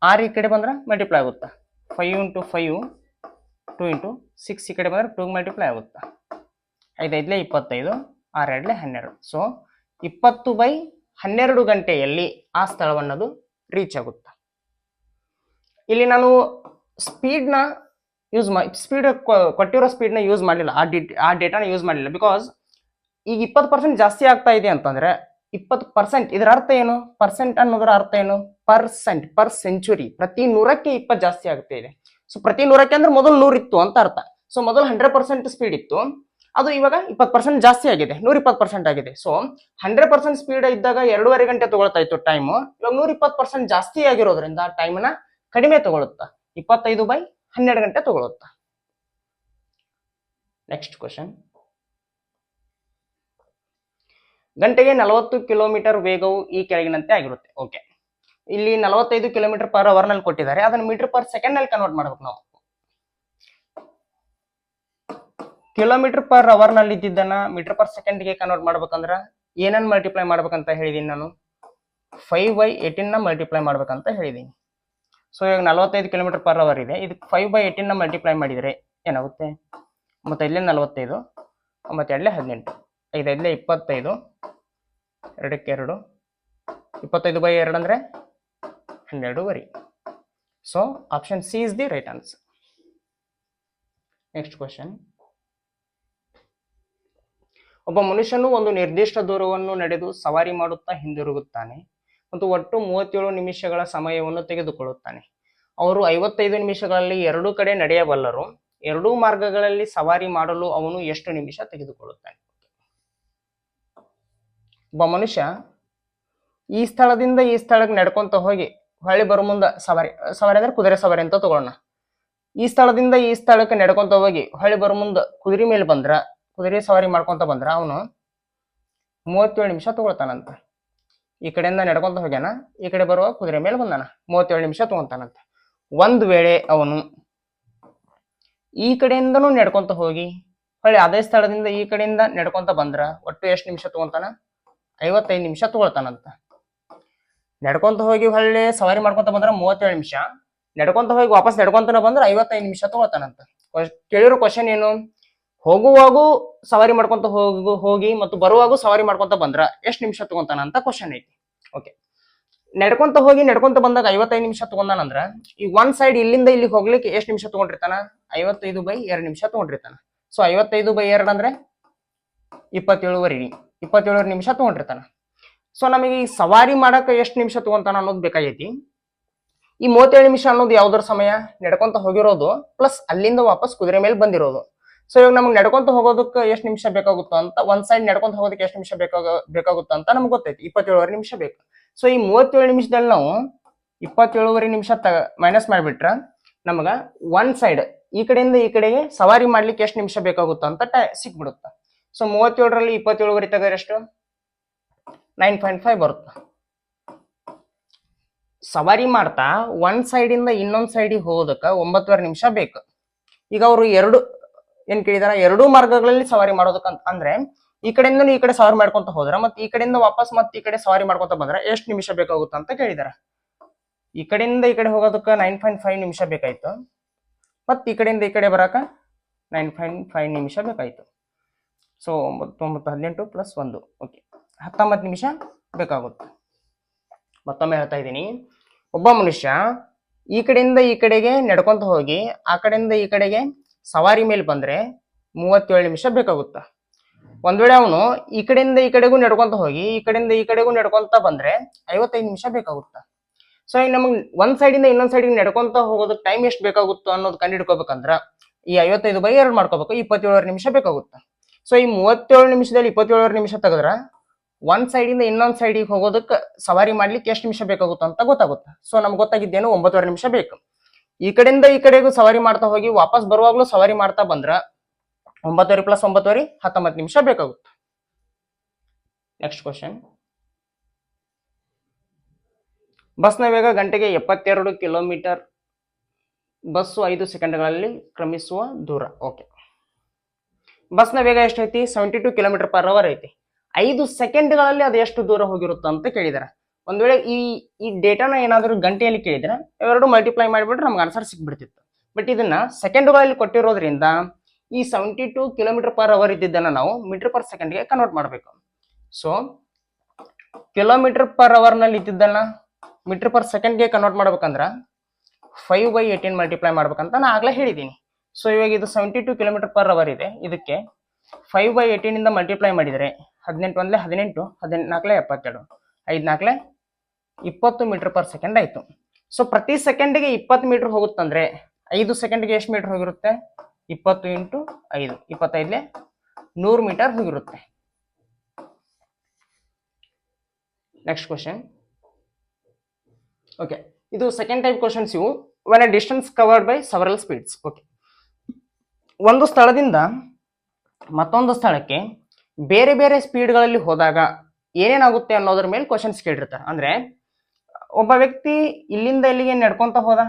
6 ಈ ಕಡೆ ಬಂದ್ರೆ ಮಲ್ಟಿಪ್ಲೈ ಆಗುತ್ತಾ. 5 × 5 2 × 6 ಈ ಕಡೆ ಬಂದ್ರೆ 2 ಮಲ್ಟಿಪ್ಲೈ ಆಗುತ್ತಾ. 5 5 25, 6 2 12. ಸೊ 20/12 ಗಂಟೆಯಲ್ಲಿ ಆ ಸ್ಥಳವನ್ನದು ರೀಚ್ ಆಗುತ್ತಾ. ಇಲ್ಲಿ ನಾನು ಸ್ಪೀಡ್ನ ಕೊಟ್ಟಿರೋ ಸ್ಪೀಡ್ನ ಯೂಸ್ ಮಾಡಲಿಲ್ಲ, ಆ ಡೇಟಾನ ಯೂಸ್ ಮಾಡಲಿಲ್ಲ. ಬಿಕಾಸ್ ಈಗ 20% ಜಾಸ್ತಿ ಆಗ್ತಾ ಇದೆ ಅಂತಂದ್ರೆ 20%, ಇದರ ಅರ್ಥ ಏನು? ಪರ್ಸೆಂಟ್ ಅನ್ನೋದರ ಅರ್ಥ ಏನು? Percent, per century. ಪ್ರತಿ 100ಕ್ಕೆ 20 ಜಾಸ್ತಿ ಆಗ್ತಾ ಇದೆ. ಸೊ ಪ್ರತಿ 100ಕ್ಕೆ ಅಂದ್ರೆ ಮೊದಲು 100 ಇತ್ತು ಅಂತ ಅರ್ಥ. ಸೊ ಮೊದಲು 100% ಸ್ಪೀಡ್ ಇತ್ತು, ಅದು ಇವಾಗ 20% ಜಾಸ್ತಿ ಆಗಿದೆ, 120% ಆಗಿದೆ. ಸೊ 100% ಸ್ಪೀಡ್ ಇದ್ದಾಗ 2.5 ಗಂಟೆ ತಗೊಳ್ತಾ ಇತ್ತು ಟೈಮ್. ಇವಾಗ 120% ಜಾಸ್ತಿ ಆಗಿರೋದ್ರಿಂದ ಟೈಮ್ನ ಕಡಿಮೆ ತಗೊಳುತ್ತಾ. 25/12 ಗಂಟೆ ತಗೊಳುತ್ತಾ. Next question. ಗಂಟೆಗೆ 40 ಕಿಲೋಮೀಟರ್ ವೇಗವು ಈ ಕೆಳಗಿನಂತೆ ಆಗಿರುತ್ತೆ. ಓಕೆ, ಇಲ್ಲಿ 45 km/h ನಲ್ಲಿ ಕೊಟ್ಟಿದ್ದಾರೆ. ಅದನ್ನು ಮೀಟರ್/ಸೆಕೆಂಡ್ ನಲ್ಲಿ ಕನ್ವರ್ಟ್ ಮಾಡ್ಬೇಕು ನಾವು. km/h ನಲ್ಲಿ ಇದ್ದಿದ್ದನ್ನ ಮೀಟರ್/ಸೆಕೆಂಡ್ ಗೆ ಕನ್ವರ್ಟ್ ಮಾಡ್ಬೇಕಂದ್ರ ಏನನ್ನ ಮಲ್ಟಿಪ್ಲೈ ಮಾಡ್ಬೇಕಂತ ಹೇಳಿದೀನಿ ನಾನು? 5/18 ನ ಮಲ್ಟಿಪ್ಲೈ ಮಾಡ್ಬೇಕಂತ ಹೇಳಿದೀನಿ. ಸೊ ಇವಾಗ 45 km/h ಇದೆ, ಇದಕ್ಕೆ 5/18 ನ ಮಲ್ಟಿಪ್ಲೈ ಮಾಡಿದರೆ ಏನಾಗುತ್ತೆ? 35 45, 92 18, 5 5 25, 2ಕ್ಕೆ 2, 25/2 ಅಂದ್ರೆ 12.5. So option C is the right answer. Next question. ಒಬ್ಬ ಮನುಷ್ಯನು ಒಂದು ನಿರ್ದಿಷ್ಟ ದೂರವನ್ನು ನಡೆದು ಸವಾರಿ ಮಾಡುತ್ತಾ ಹಿಂದಿರುಗುತ್ತಾನೆ ಮತ್ತು ಒಟ್ಟು 37 ನಿಮಿಷಗಳ ಸಮಯವನ್ನು ತೆಗೆದುಕೊಳ್ಳುತ್ತಾನೆ. ಅವರು 55 ನಿಮಿಷಗಳಲ್ಲಿ ಎರಡೂ ಕಡೆ ನಡೆಯಬಲ್ಲರು. ಎರಡೂ ಮಾರ್ಗಗಳಲ್ಲಿ ಸವಾರಿ ಮಾಡಲು ಅವನು ಎಷ್ಟು ನಿಮಿಷ ತೆಗೆದುಕೊಳ್ಳುತ್ತಾನೆ? ಒಬ್ಬ ಮನುಷ್ಯ ಈ ಸ್ಥಳದಿಂದ ಈ ಸ್ಥಳಕ್ಕೆ ನಡ್ಕೊಂತ ಹೋಗಿ ಹೊಳ್ಳಿ ಬರೋ ಮುಂದೆ ಸವಾರಿ ಅಂದ್ರೆ ಕುದುರೆ ಸವಾರಿ ಅಂತ ತಗೊಳ್ಳೋಣ. ಈ ಸ್ಥಳದಿಂದ ಈ ಸ್ಥಳಕ್ಕೆ ನಡ್ಕೊಂತ ಹೋಗಿ ಹೊಳ್ಳಿ ಬರೋ ಮುಂದೆ ಕುದುರೆ ಮೇಲೆ ಬಂದ್ರ, ಕುದುರೆ ಸವಾರಿ ಮಾಡ್ಕೊಂತ ಬಂದ್ರ ಅವನು 37 ನಿಮಿಷ ತಗೊಳ್ತಾನಂತ. ಈ ಕಡೆಯಿಂದ ನಡ್ಕೊಂತ ಹೋಗ್ಯಾನ, ಈ ಕಡೆ ಬರುವ ಕುದುರೆ ಮೇಲೆ ಬಂದಾನ, 37 ನಿಮಿಷ ತಗೊಂತಾನಂತ. ಒಂದ್ ವೇಳೆ ಅವನು ಈ ಕಡೆಯಿಂದನೂ ನಡ್ಕೊಂತ ಹೋಗಿ ಹೊಳ್ಳಿ ಅದೇ ಸ್ಥಳದಿಂದ ಈ ಕಡೆಯಿಂದ ನಡ್ಕೊಂತ ಬಂದ್ರ ಒಟ್ಟು ಎಷ್ಟು ನಿಮಿಷ ತಗೊಂತಾನ? 55 ನಿಮಿಷ ತಗೊಳ್ತಾನಂತ. ನಡ್ಕೊಂತ ಹೋಗಿ ಹೊಳ್ಳಿ ಸವಾರಿ ಮಾಡ್ಕೊಂತ ಬಂದ್ರ 37 ನಿಮಿಷ, ನಡ್ಕೊಂತ ಹೋಗಿ ವಾಪಸ್ ನಡ್ಕೊಂತನ ಬಂದ್ರ 55 ನಿಮಿಷ ತಗೊಳ್ತಾನಂತ. ಕೇಳಿರೋ ಕ್ವಶನ್ ಏನು? ಹೋಗುವಾಗೂ ಸವಾರಿ ಮಾಡ್ಕೊಂತ ಹೋಗಿ ಮತ್ತು ಬರುವಾಗೂ ಸವಾರಿ ಮಾಡ್ಕೊಂತ ಬಂದ್ರ ಎಷ್ಟು ನಿಮಿಷ ತಗೊಂತಾನ ಅಂತ ಕ್ವಶನ್ ಐತಿ. ಓಕೆ, ನಡ್ಕೊಂತ ಹೋಗಿ ನಡ್ಕೊಂತ ಬಂದಾಗ 55 ನಿಮಿಷ ತಗೊಂಡಾನಂದ್ರ ಈ ಒಂದ್ ಸೈಡ್ ಇಲ್ಲಿಂದ ಇಲ್ಲಿ ಹೋಗ್ಲಿಕ್ಕೆ ಎಷ್ಟು ನಿಮಿಷ ತಗೊಂಡಿರ್ತಾನ? 55/2 ನಿಮಿಷ ತಗೊಂಡಿರ್ತಾನ. ಸೊ 55/2 ಅಂದ್ರೆ 27 ನಿಮಿಷ ತಗೊಂಡಿರ್ತಾನ. ಸೊ ನಮಗೆ ಈ ಸವಾರಿ ಮಾಡಕ ಎಷ್ಟು ನಿಮಿಷ ತಗೊಂತಾನ ಅನ್ನೋದು ಬೇಕಾಗೈತಿ. ಈ 37 ನಿಮಿಷ ಅನ್ನೋದು ಯಾವ್ದ್ರ ಸಮಯ? ನಡ್ಕೊಂತ ಹೋಗಿರೋದು ಪ್ಲಸ್ ಅಲ್ಲಿಂದ ವಾಪಸ್ ಕುದುರೆ ಮೇಲೆ ಬಂದಿರೋದು. ಸೊ ಇವಾಗ ನಮ್ಗೆ ನಡ್ಕೊಂತ ಹೋಗೋದಕ್ಕೆ ಎಷ್ಟು ನಿಮಿಷ ಬೇಕಾಗುತ್ತೋ ಅಂತ, ಒಂದ್ ಸೈಡ್ ನಡ್ಕೊಂತ ಹೋಗೋದಕ್ಕೆ ಎಷ್ಟು ನಿಮಿಷ ಬೇಕಾಗುತ್ತ ಅಂತ ನಮ್ಗೆ ಗೊತ್ತೈತಿ. 27 ನಿಮಿಷ ಬೇಕು. ಸೊ ಈ 37 ನಿಮಿಷದಲ್ಲಿ ನಾವು 27 ನಿಮಿಷ ಮೈನಸ್ ಮಾಡಿಬಿಟ್ರ ನಮಗ ಒಂದ್ ಸೈಡ್ ಈ ಕಡೆಯಿಂದ ಈ ಕಡೆಗೆ ಸವಾರಿ ಮಾಡ್ಲಿಕ್ಕೆ ಎಷ್ಟು ನಿಮಿಷ ಬೇಕಾಗುತ್ತ ಅಂತ ಸಿಕ್ಬಿಡುತ್ತ. ಸೊ 37ರಲ್ಲಿ 27 ತೆಗೆದ್ರೆ ಎಷ್ಟು? 9.5 ಬರುತ್ತೆ. ಸವಾರಿ ಮಾಡ್ತಾ ಒಂದ್ ಸೈಡ್ ಇಂದ ಇನ್ನೊಂದ್ ಸೈಡಿಗೆ ಹೋಗೋದಕ್ಕ 9.5 ನಿಮಿಷ ಬೇಕು. ಈಗ ಅವರು ಏನ್ ಕೇಳಿದಾರ? ಎರಡೂ ಮಾರ್ಗಗಳಲ್ಲಿ ಸವಾರಿ ಮಾಡೋದಕ್ಕಂತ ಅಂದ್ರೆ ಈ ಕಡೆಯಿಂದ ಈ ಕಡೆ ಸವಾರಿ ಮಾಡ್ಕೊಂತ ಹೋದ್ರ ಮತ್ತೆ ಈ ಕಡೆಯಿಂದ ವಾಪಸ್ ಮತ್ತೆ ಈ ಕಡೆ ಸವಾರಿ ಮಾಡ್ಕೊಂತ ಬಂದ್ರ ಎಷ್ಟು ನಿಮಿಷ ಬೇಕಾಗುತ್ತ ಅಂತ ಕೇಳಿದಾರ. ಈ ಕಡೆಯಿಂದ ಈ ಕಡೆ ಹೋಗೋದಕ್ಕ 9.5 ನಿಮಿಷ ಬೇಕಾಯ್ತು, ಮತ್ ಈ ಕಡೆಯಿಂದ ಈ ಕಡೆ ಬರಾಕ 9.5 ನಿಮಿಷ ಬೇಕಾಯ್ತು. ಸೊ 9 18 + 1 ಓಕೆ 19 ನಿಮಿಷ ಬೇಕಾಗುತ್ತೆ. ಮತ್ತೊಮ್ಮೆ ಹೇಳ್ತಾ ಇದ್ದೀನಿ, ಒಬ್ಬ ಮನುಷ್ಯ ಈ ಕಡೆಯಿಂದ ಈ ಕಡೆಗೆ ನಡ್ಕೊಂತ ಹೋಗಿ ಆ ಕಡೆಯಿಂದ ಈ ಕಡೆಗೆ ಸವಾರಿ ಮೇಲೆ ಬಂದ್ರೆ 37 ನಿಮಿಷ ಬೇಕಾಗುತ್ತ. ಒಂದ್ ವೇಳೆ ಅವನು ಈ ಕಡೆಯಿಂದ ಈ ಕಡೆಗೂ ನಡ್ಕೊಂತ ಹೋಗಿ ಈ ಕಡೆಯಿಂದ ಈ ಕಡೆಗೂ ನಡ್ಕೊಂತ ಬಂದ್ರೆ 55 ನಿಮಿಷ ಬೇಕಾಗುತ್ತ. ಸೊ ಈಗ ನಮಗೆ ಒಂದ್ ಸೈಡಿಂದ ಇನ್ನೊಂದ್ ಸೈಡಿಗೆ ನಡ್ಕೊಂತ ಹೋಗೋದಕ್ಕೆ ಟೈಮ್ ಎಷ್ಟು ಬೇಕಾಗುತ್ತೋ ಅನ್ನೋದು ಕಂಡುಹಿಡ್ಕೋಬೇಕಂದ್ರ ಈ 55/2 ಮಾಡ್ಕೋಬೇಕು, 27 ನಿಮಿಷ ಬೇಕಾಗುತ್ತೆ. ಸೊ ಈ 37 ನಿಮಿಷದಲ್ಲಿ 27 ನಿಮಿಷ ತೆಗೆದ್ರ ಒಂದ್ ಸೈಡಿಂದ ಇನ್ನೊಂದ್ ಸೈಡಿಗೆ ಹೋಗೋದಕ್ಕೆ ಸವಾರಿ ಮಾಡ್ಲಿಕ್ಕೆ ಎಷ್ಟು ನಿಮಿಷ ಬೇಕಾಗುತ್ತೆ ಅಂತ ಗೊತ್ತಾಗುತ್ತೆ. ಸೊ ನಮ್ಗೆ ಗೊತ್ತಾಗಿದ್ದೇನು 9 ನಿಮಿಷ ಬೇಕು. ಈ ಕಡೆಯಿಂದ ಈ ಕಡೆಗೂ ಸವಾರಿ ಮಾಡ್ತಾ ಹೋಗಿ ವಾಪಸ್ ಬರುವಾಗ್ಲೂ ಸವಾರಿ ಮಾಡ್ತಾ ಬಂದ್ರ 9 + 9 19 ನಿಮಿಷ ಬೇಕಾಗುತ್ತೆ. Next question. ಬಸ್ನ ವೇಗ ಗಂಟೆಗೆ 72 ಕಿಲೋಮೀಟರ್, ಬಸ್ಸು 5 ಸೆಕೆಂಡ್ಗಳಲ್ಲಿ ಕ್ರಮಿಸುವ ದೂರ. ಓಕೆ, ಬಸ್ನ ವೇಗ ಎಷ್ಟೈತಿ? 72 km/h ಐತಿ. 5 ಸೆಕೆಂಡ್ಗಳಲ್ಲಿ ಅದು ಎಷ್ಟು ದೂರ ಹೋಗಿರುತ್ತೆ ಅಂತ ಕೇಳಿದಾರೆ. ಒಂದ್ ವೇಳೆ ಈ ಡೇಟಾನ ಏನಾದರೂ ಗಂಟೆಯಲ್ಲಿ ಕೇಳಿದ್ರೆ ಇವೆರಡು ಮಲ್ಟಿಪ್ಲೈ ಮಾಡಿಬಿಟ್ರೆ ನಮ್ಗೆ ಆನ್ಸರ್ ಸಿಕ್ಬಿಡ್ತಿತ್ತು. ಬಟ್ ಇದನ್ನ ಸೆಕೆಂಡ್ಗಳಲ್ಲಿ ಕೊಟ್ಟಿರೋದ್ರಿಂದ ಈ 72 km/h ಇದ್ದಿದ್ದನ್ನ ನಾವು ಮೀಟರ್/ಸೆಕೆಂಡ್ಗೆ ಕನ್ವರ್ಟ್ ಮಾಡಬೇಕು. ಸೊ km/h ನಲ್ಲಿ ಇದ್ದಿದ್ದನ್ನ ಮೀಟರ್/ಸೆಕೆಂಡ್ಗೆ ಕನ್ವರ್ಟ್ ಮಾಡ್ಬೇಕಂದ್ರ 5/18 ಮಲ್ಟಿಪ್ಲೈ ಮಾಡ್ಬೇಕಂತ ನಾ ಆಗ್ಲೇ ಹೇಳಿದ್ದೀನಿ. ಸೊ ಇವಾಗ ಇದು 72 km/h ಇದೆ. ಇದಕ್ಕೆ 5/18 ಇಂದ ಮಲ್ಟಿಪ್ಲೈ ಮಾಡಿದರೆ 18 1 18, 18 4 72, 5 4 20 ಮೀಟರ್/ಸೆಕೆಂಡ್ ಆಯ್ತು. ಸೊ ಪ್ರತಿ ಸೆಕೆಂಡ್ಗೆ 20 ಮೀಟರ್ ಹೋಗುತ್ತಂದ್ರೆ 5 ಸೆಕೆಂಡ್ಗೆ ಎಷ್ಟು ಮೀಟರ್ ಹೋಗಿರುತ್ತೆ? 20 × 5 25 100 ಮೀಟರ್ ಹೋಗಿರುತ್ತೆ. Next question. ಓಕೆ, ಇದು ಸೆಕೆಂಡ್ ಟೈಪ್ ಕ್ವಶನ್ಸ್ ಇವು. when a distance covered by several speeds. Okay, ಒಂದು ಸ್ಥಳದಿಂದ ಮತ್ತೊಂದು ಸ್ಥಳಕ್ಕೆ ಬೇರೆ ಬೇರೆ ಸ್ಪೀಡ್ಗಳಲ್ಲಿ ಹೋದಾಗ ಏನೇನಾಗುತ್ತೆ ಅನ್ನೋದ್ರ ಮೇಲೆ ಕ್ವಶನ್ಸ್ ಕೇಳಿರ್ತಾರೆ. ಅಂದ್ರೆ ಒಬ್ಬ ವ್ಯಕ್ತಿ ಇಲ್ಲಿಂದ ಇಲ್ಲಿಗೆ ನಡ್ಕೊಂತ ಹೋದ,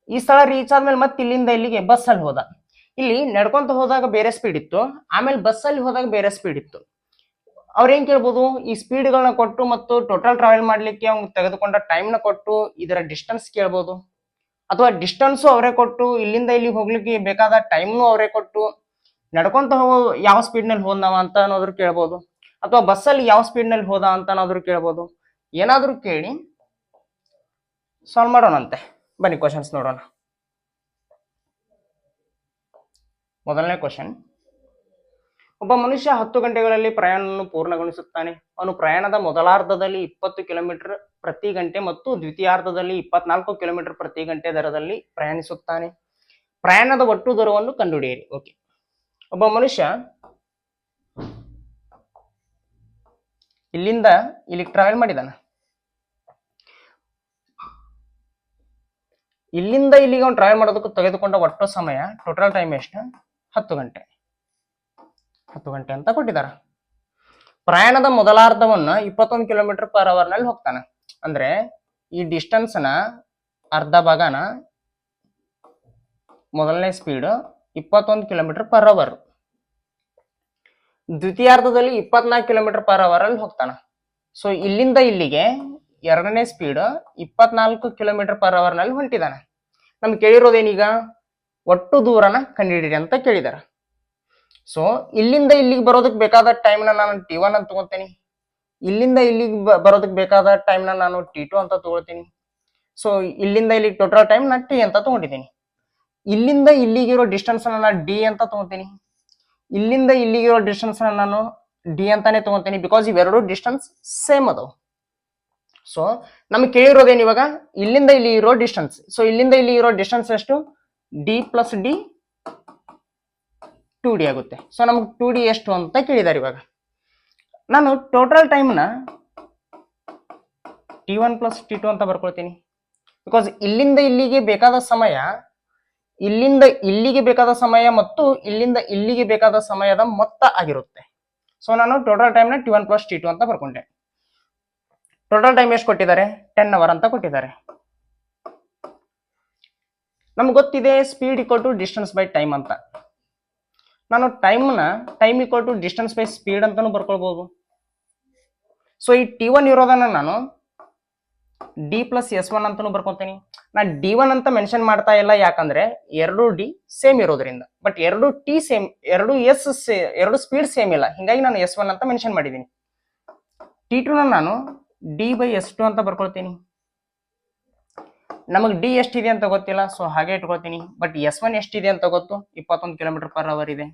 ಈ ಸ್ಥಳ ರೀಚ್ ಆದ್ಮೇಲೆ ಮತ್ತೆ ಇಲ್ಲಿಂದ ಇಲ್ಲಿಗೆ ಬಸ್ಸಲ್ಲಿ ಹೋದ. ಇಲ್ಲಿ ನಡ್ಕೊಂತ ಹೋದಾಗ ಬೇರೆ ಸ್ಪೀಡ್ ಇತ್ತು, ಆಮೇಲೆ ಬಸ್ಸಲ್ಲಿ ಹೋದಾಗ ಬೇರೆ ಸ್ಪೀಡ್ ಇತ್ತು. ಅವ್ರೇನ್ ಕೇಳ್ಬೋದು? ಈ ಸ್ಪೀಡ್ಗಳನ್ನ ಕೊಟ್ಟು ಮತ್ತು ಟೋಟಲ್ ಟ್ರಾವೆಲ್ ಮಾಡ್ಲಿಕ್ಕೆ ಅವ್ನು ತೆಗೆದುಕೊಂಡ ಟೈಮ್ನ ಕೊಟ್ಟು ಇದರ ಡಿಸ್ಟೆನ್ಸ್ ಕೇಳ್ಬೋದು, ಅಥವಾ ಡಿಸ್ಟೆನ್ಸು ಅವರೇ ಕೊಟ್ಟು ಇಲ್ಲಿಂದ ಇಲ್ಲಿಗೆ ಹೋಗ್ಲಿಕ್ಕೆ ಬೇಕಾದ ಟೈಮ್ನು ಅವರೇ ಕೊಟ್ಟು ನಡ್ಕೊಂತ ಹೋಗೋ ಯಾವ ಸ್ಪೀಡ್ನಲ್ಲಿ ಹೋದ್ನವ ಅಂತ ಅನ್ನೋದ್ರು ಕೇಳ್ಬೋದು, ಅಥವಾ ಬಸ್ಸಲ್ಲಿ ಯಾವ ಸ್ಪೀಡ್ನಲ್ಲಿ ಹೋದ ಅಂತ ಅನ್ನೋದ್ರು ಕೇಳ್ಬೋದು. ಏನಾದರೂ ಕೇಳಿ ಸಾಲ್ವ್ ಮಾಡೋಣಂತೆ. ಬನ್ನಿ ಕ್ವಶನ್ಸ್ ನೋಡೋಣ. ಮೊದಲನೇ ಕ್ವಶನ್. ಒಬ್ಬ ಮನುಷ್ಯ 10 ಗಂಟೆಗಳಲ್ಲಿ ಪ್ರಯಾಣವನ್ನು ಪೂರ್ಣಗೊಳಿಸುತ್ತಾನೆ. ಅವನು ಪ್ರಯಾಣದ ಮೊದಲಾರ್ಧದಲ್ಲಿ 20 ಕಿಲೋಮೀಟರ್ ಪ್ರತಿ ಗಂಟೆ ಮತ್ತು ದ್ವಿತೀಯಾರ್ಧದಲ್ಲಿ 24 ಕಿಲೋಮೀಟರ್ ಪ್ರತಿ ಗಂಟೆ ದರದಲ್ಲಿ ಪ್ರಯಾಣಿಸುತ್ತಾನೆ. ಪ್ರಯಾಣದ ಒಟ್ಟು ದರವನ್ನು ಕಂಡುಹಿಡಿಯಿರಿ. ಓಕೆ, ಒಬ್ಬ ಮನುಷ್ಯ ಇಲ್ಲಿಂದ ಇಲ್ಲಿಗೆ ಟ್ರಾವೆಲ್ ಮಾಡಿದಾನ. ಇಲ್ಲಿಂದ ಇಲ್ಲಿಗೆ ಅವ್ನು ಟ್ರಾವೆಲ್ ಮಾಡೋದಕ್ಕೆ ತೆಗೆದುಕೊಂಡ ಒಟ್ಟು ಸಮಯ, ಟೋಟಲ್ ಟೈಮ್ ಎಷ್ಟು? 10 ಗಂಟೆ. 10 ಗಂಟೆ ಅಂತ ಕೊಟ್ಟಿದ್ದಾರೆ. ಪ್ರಯಾಣದ ಮೊದಲಾರ್ಧವನ್ನ 21 km/h ನಲ್ಲಿ ಹೋಗ್ತಾನೆ. ಅಂದ್ರೆ ಈ ಡಿಸ್ಟೆನ್ಸ್ ನ ಅರ್ಧ ಭಾಗನ ಮೊದಲನೇ ಸ್ಪೀಡ್ 21 km/h. ದ್ವಿತೀಯಾರ್ಧದಲ್ಲಿ 24 km/h ಅಲ್ಲಿ ಹೋಗ್ತಾನ. ಸೊ ಇಲ್ಲಿಂದ ಇಲ್ಲಿಗೆ ಎರಡನೇ ಸ್ಪೀಡ್ 24 km/h ನಲ್ಲಿ ಹೊಂಟಿದಾನೆ. ನಮ್ಗೆ ಕೇಳಿರೋದೇನೀಗ? ಒಟ್ಟು ದೂರನ ಕಂಡುಹಿಡಿಯಿರಿ ಅಂತ ಕೇಳಿದಾರೆ. ಸೊ ಇಲ್ಲಿಂದ ಇಲ್ಲಿಗೆ ಬರೋದಕ್ಕೆ ಬೇಕಾದ ಟೈಮ್ನ ನಾನು T1 ಅಂತ ತಗೋತೀನಿ. ಇಲ್ಲಿಂದ ಇಲ್ಲಿಗೆ ಬರೋದಕ್ಕೆ ಬೇಕಾದ ಟೈಮ್ನ ನಾನು T2 ಅಂತ ತಗೊಳ್ತೀನಿ. ಸೊ ಇಲ್ಲಿಂದ ಇಲ್ಲಿಗೆ ಟೋಟಲ್ ಟೈಮ್ ನಾನು T ಅಂತ ತಗೊಂಡಿದ್ದೀನಿ. ಇಲ್ಲಿಂದ ಇಲ್ಲಿಗಿರೋ ಡಿಸ್ಟೆನ್ಸ್ ನಾನು D ಅಂತ ತಗೋತೀನಿ. ಇಲ್ಲಿಂದ ಇಲ್ಲಿಗಿರೋ ಡಿಸ್ಟೆನ್ಸ್ ನಾನು D ಅಂತಾನೆ ತಗೋತೀನಿ, ಬಿಕಾಸ್ ಇವೆರಡು ಡಿಸ್ಟೆನ್ಸ್ ಸೇಮ್ ಅದಾವ. ಸೊ ನಮ್ಗೆ ಕೇಳಿರೋದೇನು ಇವಾಗ? ಇಲ್ಲಿಂದ ಇಲ್ಲಿ ಇರೋ ಡಿಸ್ಟೆನ್ಸ್. ಸೊ ಇಲ್ಲಿಂದ ಇಲ್ಲಿ ಇರೋ ಡಿಸ್ಟೆನ್ಸ್ ಎಷ್ಟು? D + D 2D ಆಗುತ್ತೆ. ಸೊ ನಮ್ಗೆ 2D ಎಷ್ಟು ಅಂತ ಕೇಳಿದಾರೆ. ಇವಾಗ ನಾನು ಟೋಟಲ್ ಟೈಮ್ನ T1 + T2 ಅಂತ ಬರ್ಕೊಳ್ತೀನಿ. ಬಿಕಾಸ್ ಇಲ್ಲಿಂದ ಇಲ್ಲಿಗೆ ಬೇಕಾದ ಸಮಯ, ಇಲ್ಲಿಂದ ಇಲ್ಲಿಗೆ ಬೇಕಾದ ಸಮಯ ಮತ್ತು ಇಲ್ಲಿಂದ ಇಲ್ಲಿಗೆ ಬೇಕಾದ ಸಮಯದ ಮೊತ್ತ ಆಗಿರುತ್ತೆ. ಸೊ ನಾನು ಟೋಟಲ್ ಟೈಮ್ನ T1 + T2 ಅಂತ ಬರ್ಕೊಂಡೆ. ಟೋಟಲ್ ಟೈಮ್ ಎಷ್ಟು ಕೊಟ್ಟಿದ್ದಾರೆ? 10 hours ಅಂತ ಕೊಟ್ಟಿದ್ದಾರೆ. ನಮ್ಗೆ ಗೊತ್ತಿದೆ ಸ್ಪೀಡ್ = ಡಿಸ್ಟೆನ್ಸ್ ಬೈ ಟೈಮ್ ಅಂತ. ನಾನು ಟೈಮ್ = ಡಿಸ್ಟೆನ್ಸ್ ಬೈ ಸ್ಪೀಡ್ ಅಂತಾನು ಬರ್ಕೊಳ್ಬಹುದು. ಸೊ ಈ T1 ಇರೋದನ್ನ ನಾನು D + S1 ಅಂತಾನು ಬರ್ಕೊತೀನಿ. ನಾನು D1 ಅಂತ ಮೆನ್ಷನ್ ಮಾಡ್ತಾ ಇಲ್ಲ, ಯಾಕಂದ್ರೆ ಎರಡು D ಸೇಮ್ ಇರೋದ್ರಿಂದ. ಬಟ್ ಎರಡು T ಸೇಮ್, ಎರಡು ಎರಡು ಸ್ಪೀಡ್ ಸೇಮ್ ಇಲ್ಲ, ಹಿಂಗಾಗಿ ನಾನು S1 ಅಂತ ಮೆನ್ಷನ್ ಮಾಡಿದ್ದೀನಿ. T2 ನಾನು D/S2 ಅಂತ ಬರ್ಕೊಳ್ತೀನಿ. ನಮಗೆ D ಎಷ್ಟಿದೆ ಅಂತ ಗೊತ್ತಿಲ್ಲ, ಸೊ ಹಾಗೆ ಇಟ್ಕೊಳ್ತೀನಿ. ಬಟ್ S1 ಎಷ್ಟಿದೆ ಅಂತ ಗೊತ್ತು, 21 km/h ಇದೆ.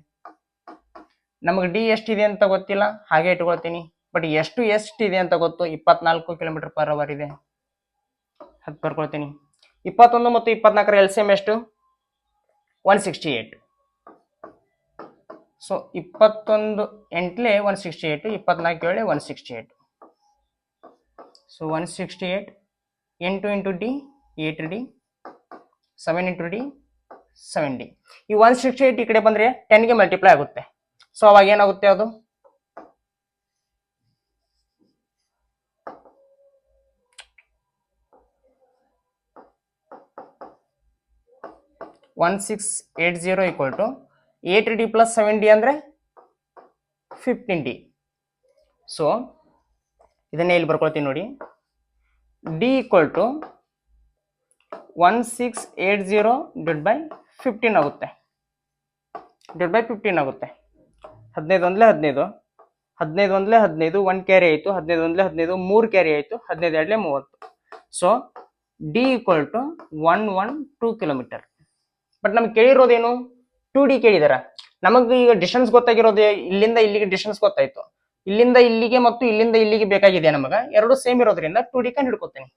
ನಮಗೆ D ಎಷ್ಟಿದೆ ಅಂತ ಗೊತ್ತಿಲ್ಲ, ಹಾಗೆ ಇಟ್ಕೊಳ್ತೀನಿ. ಬಟ್ ಎಷ್ಟಿದೆ ಅಂತ ಗೊತ್ತು, 24 km/h ಇದೆ. 10 ಬರ್ಕೊಳ್ತೀನಿ. 21 ಮತ್ತು 24ರ LCM ಎಷ್ಟು? 168. So 21 8 168, 24 7 168. So 168 8 into D 8D, 7 into D 7D. ಈ 168 ಈ ಕಡೆ ಬಂದ್ರೆ 10ಗೆ ಮಲ್ಟಿಪ್ಲೈ ಆಗುತ್ತೆ. ಸೊ ಅವಾಗ ಏನಾಗುತ್ತೆ? ಅದು 1680 equal to 8D plus 7D ಅಂದ್ರೆ 15D. ಸೊ ಇದನ್ನೇ ಇಲ್ಲಿ ಬರ್ಕೊಳ್ತೀನಿ ನೋಡಿ. D equal to 1680 divided by 15 ಆಗುತ್ತೆ. 15 ಆಗುತ್ತೆ. 15 ಒಂದ್ಲೆ 15, 15 ಒಂದ್ಲೆ 15, 1 ಕ್ಯಾರಿ ಆಯಿತು. 15 ಒಂದ್ಲೆ 15, 3 ಕ್ಯಾರಿ ಆಯಿತು. 15 ಎರಡ್ಲೆ 30. So D equal to 112 kilometre. But ನಮ್ಗೆ ಕೇಳಿರೋದೇನು? 2D ಕೇಳಿದಾರ. ನಮಗೆ ಈಗ ಡಿಸ್ಟೆನ್ಸ್ ಗೊತ್ತಾಗಿರೋದು ಇಲ್ಲಿಂದ ಇಲ್ಲಿಗೆ ಡಿಸ್ಟೆನ್ಸ್ ಗೊತ್ತಾಯ್ತು. ಇಲ್ಲಿಂದ ಇಲ್ಲಿಗೆ ಮತ್ತು ಇಲ್ಲಿಂದ ಇಲ್ಲಿಗೆ ಬೇಕಾಗಿದೆ ನಮಗ. ಎರಡು ಸೇಮ್ ಇರೋದ್ರಿಂದ 2D ಕಂಡು ಹಿಡ್ಕೊತೀನಿ.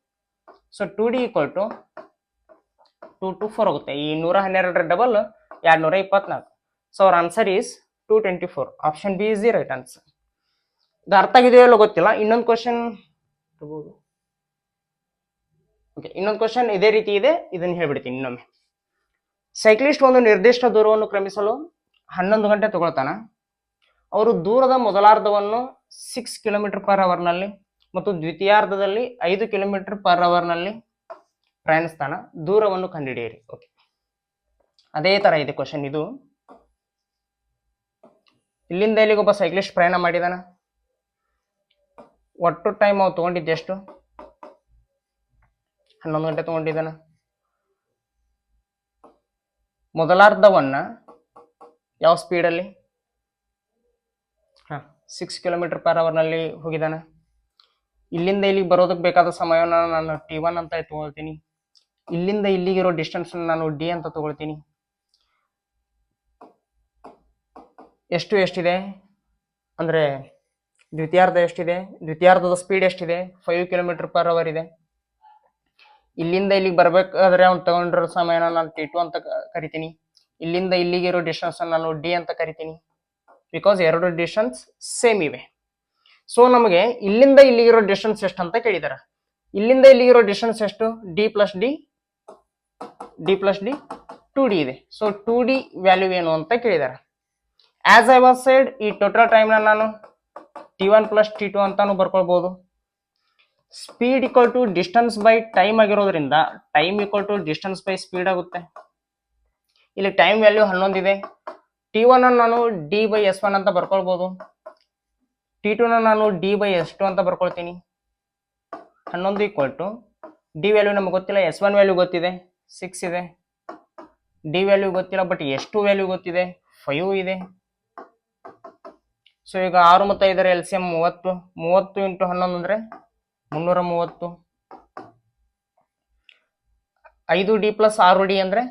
ಸೊ 2D equal to 224 ಆಗುತ್ತೆ. ಈ 112 double 224. So our answer is 224. Option B is the right answer. ಇದು ಅರ್ಥ ಆಗಿದೆಯೋ ಇಲ್ಲೋ ಗೊತ್ತಿಲ್ಲ. ಇನ್ನೊಂದು ಕ್ವಶನ್ ತಗೋದು. ಓಕೆ, ಇನ್ನೊಂದು ಕ್ವಶನ್ ಇದೇ ರೀತಿ ಇದೆ. ಇದನ್ನ ಹೇಳ್ಬಿಡ್ತೀನಿ ಇನ್ನೊಮ್ಮೆ. ಸೈಕ್ಲಿಸ್ಟ್ ಒಂದು ನಿರ್ದಿಷ್ಟ ದೂರವನ್ನು ಕ್ರಮಿಸಲು 11 ಗಂಟೆ ತಗೊಳ್ತಾನ. ಅವರು ದೂರದ ಮೊದಲಾರ್ಧವನ್ನು 6 ಕಿಲೋಮೀಟರ್ ಪರ್ ಅವರ್ನಲ್ಲಿ ಮತ್ತು ದ್ವಿತೀಯಾರ್ಧದಲ್ಲಿ 5 ಕಿಲೋಮೀಟರ್ ಪರ್ ಅವರ್ನಲ್ಲಿ ಪ್ರಯಾಣಿಸ್ತಾನ. ದೂರವನ್ನು ಕಂಡುಹಿಡಿಯಿರಿ. ಓಕೆ, ಅದೇ ತರ ಇದೆ ಕ್ವಶನ್ ಇದು. ಇಲ್ಲಿಂದ ಇಲ್ಲಿಗೆ ಒಬ್ಬ ಸೈಕ್ಲಿಸ್ಟ್ ಪ್ರಯಾಣ ಮಾಡಿದಾನ. ಒಟ್ಟು ಟೈಮ್ ಅವು ತಗೊಂಡಿದ್ದೆ ಎಷ್ಟು? 11 ಗಂಟೆ ತಗೊಂಡಿದ್ದಾನ. ಮೊದಲಾರ್ಧವನ್ನ ಯಾವ ಸ್ಪೀಡಲ್ಲಿ? 6 ಕಿಲೋಮೀಟರ್ ಪರ್ ಅವರ್ನಲ್ಲಿ ಹೋಗಿದ್ದಾನ. ಇಲ್ಲಿಂದ ಇಲ್ಲಿಗೆ ಬರೋದಕ್ಕೆ ಬೇಕಾದ ಸಮಯವನ್ನು ನಾನು T1 ಅಂತ ತಗೊಳ್ತೀನಿ. ಇಲ್ಲಿಂದ ಇಲ್ಲಿಗಿರೋ ಡಿಸ್ಟೆನ್ಸ್ ನಾನು D ಅಂತ ತಗೊಳ್ತೀನಿ. ಎಷ್ಟಿದೆ ಅಂದ್ರೆ ದ್ವಿತೀಯಾರ್ಧ ಎಷ್ಟಿದೆ? ದ್ವಿತೀಯಾರ್ಧದ ಸ್ಪೀಡ್ ಎಷ್ಟಿದೆ? 5 ಕಿಲೋಮೀಟರ್ ಪರ್ ಅವರ್ ಇದೆ. ಇಲ್ಲಿಂದ ಇಲ್ಲಿಗೆ ಬರ್ಬೇಕಾದ್ರೆ ಅವ್ನು ತಗೊಂಡಿರೋ ಸಮಯನ ನಾನು T2 ಅಂತ ಕರಿತೀನಿ. ಇಲ್ಲಿಂದ ಇಲ್ಲಿಗಿರೋ ಡಿಸ್ಟೆನ್ಸ್ ನಾನು D ಅಂತ ಕರಿತೀನಿ. ಬಿಕಾಸ್ ಎರಡು ಡಿಸ್ಟೆನ್ಸ್ ಸೇಮ್ ಇವೆ. ಸೊ ನಮಗೆ ಇಲ್ಲಿಂದ ಇಲ್ಲಿಗಿರೋ ಡಿಸ್ಟೆನ್ಸ್ ಎಷ್ಟು ಅಂತ ಕೇಳಿದಾರೆ. ಇಲ್ಲಿಂದ ಇಲ್ಲಿಗಿರೋ ಡಿಸ್ಟೆನ್ಸ್ ಎಷ್ಟು? D plus D 2D ಇದೆ. ಸೊ 2D ವ್ಯಾಲ್ಯೂ ಏನು ಅಂತ ಕೇಳಿದಾರೆ. ಆಸ್ ಐ ವಾಸ್ ಸೈಡ್, ಈ ಟೋಟಲ್ ಟೈಮ್ ನಾನು T1 plus T2 ಅಂತಾನು ಬರ್ಕೊಳ್ಬಹುದು. Speed equal to distance by time ಆಗಿರೋದ್ರಿಂದ time equal to distance by speed ಆಗುತ್ತೆ. ಇಲ್ಲಿ ಟೈಮ್ ವ್ಯಾಲ್ಯೂ 11 ಇದೆ. T1 ನಾನು D/S1 ಅಂತ ಬರ್ಕೊಳ್ಬಹುದು. T2 ನಾನು D/S2 ಅಂತ ಬರ್ಕೊಳ್ತೀನಿ. 11 ಈಕ್ವಲ್ ಟು D ವ್ಯಾಲ್ಯೂ ನಮಗೆ ಗೊತ್ತಿಲ್ಲ, S1 ವ್ಯಾಲ್ಯೂ ಗೊತ್ತಿದೆ 6 ಇದೆ. D ವ್ಯಾಲ್ಯೂ ಗೊತ್ತಿಲ್ಲ, ಬಟ್ S2 ವ್ಯಾಲ್ಯೂ ಗೊತ್ತಿದೆ 5 ಇದೆ. ಸೊ ಈಗ 6 ಮತ್ತು 5ರ LCM 30. 30 ಇಂಟು 11 ಅಂದ್ರೆ 330. 5D ಪ್ಲಸ್ 6D ಅಂದ್ರೆ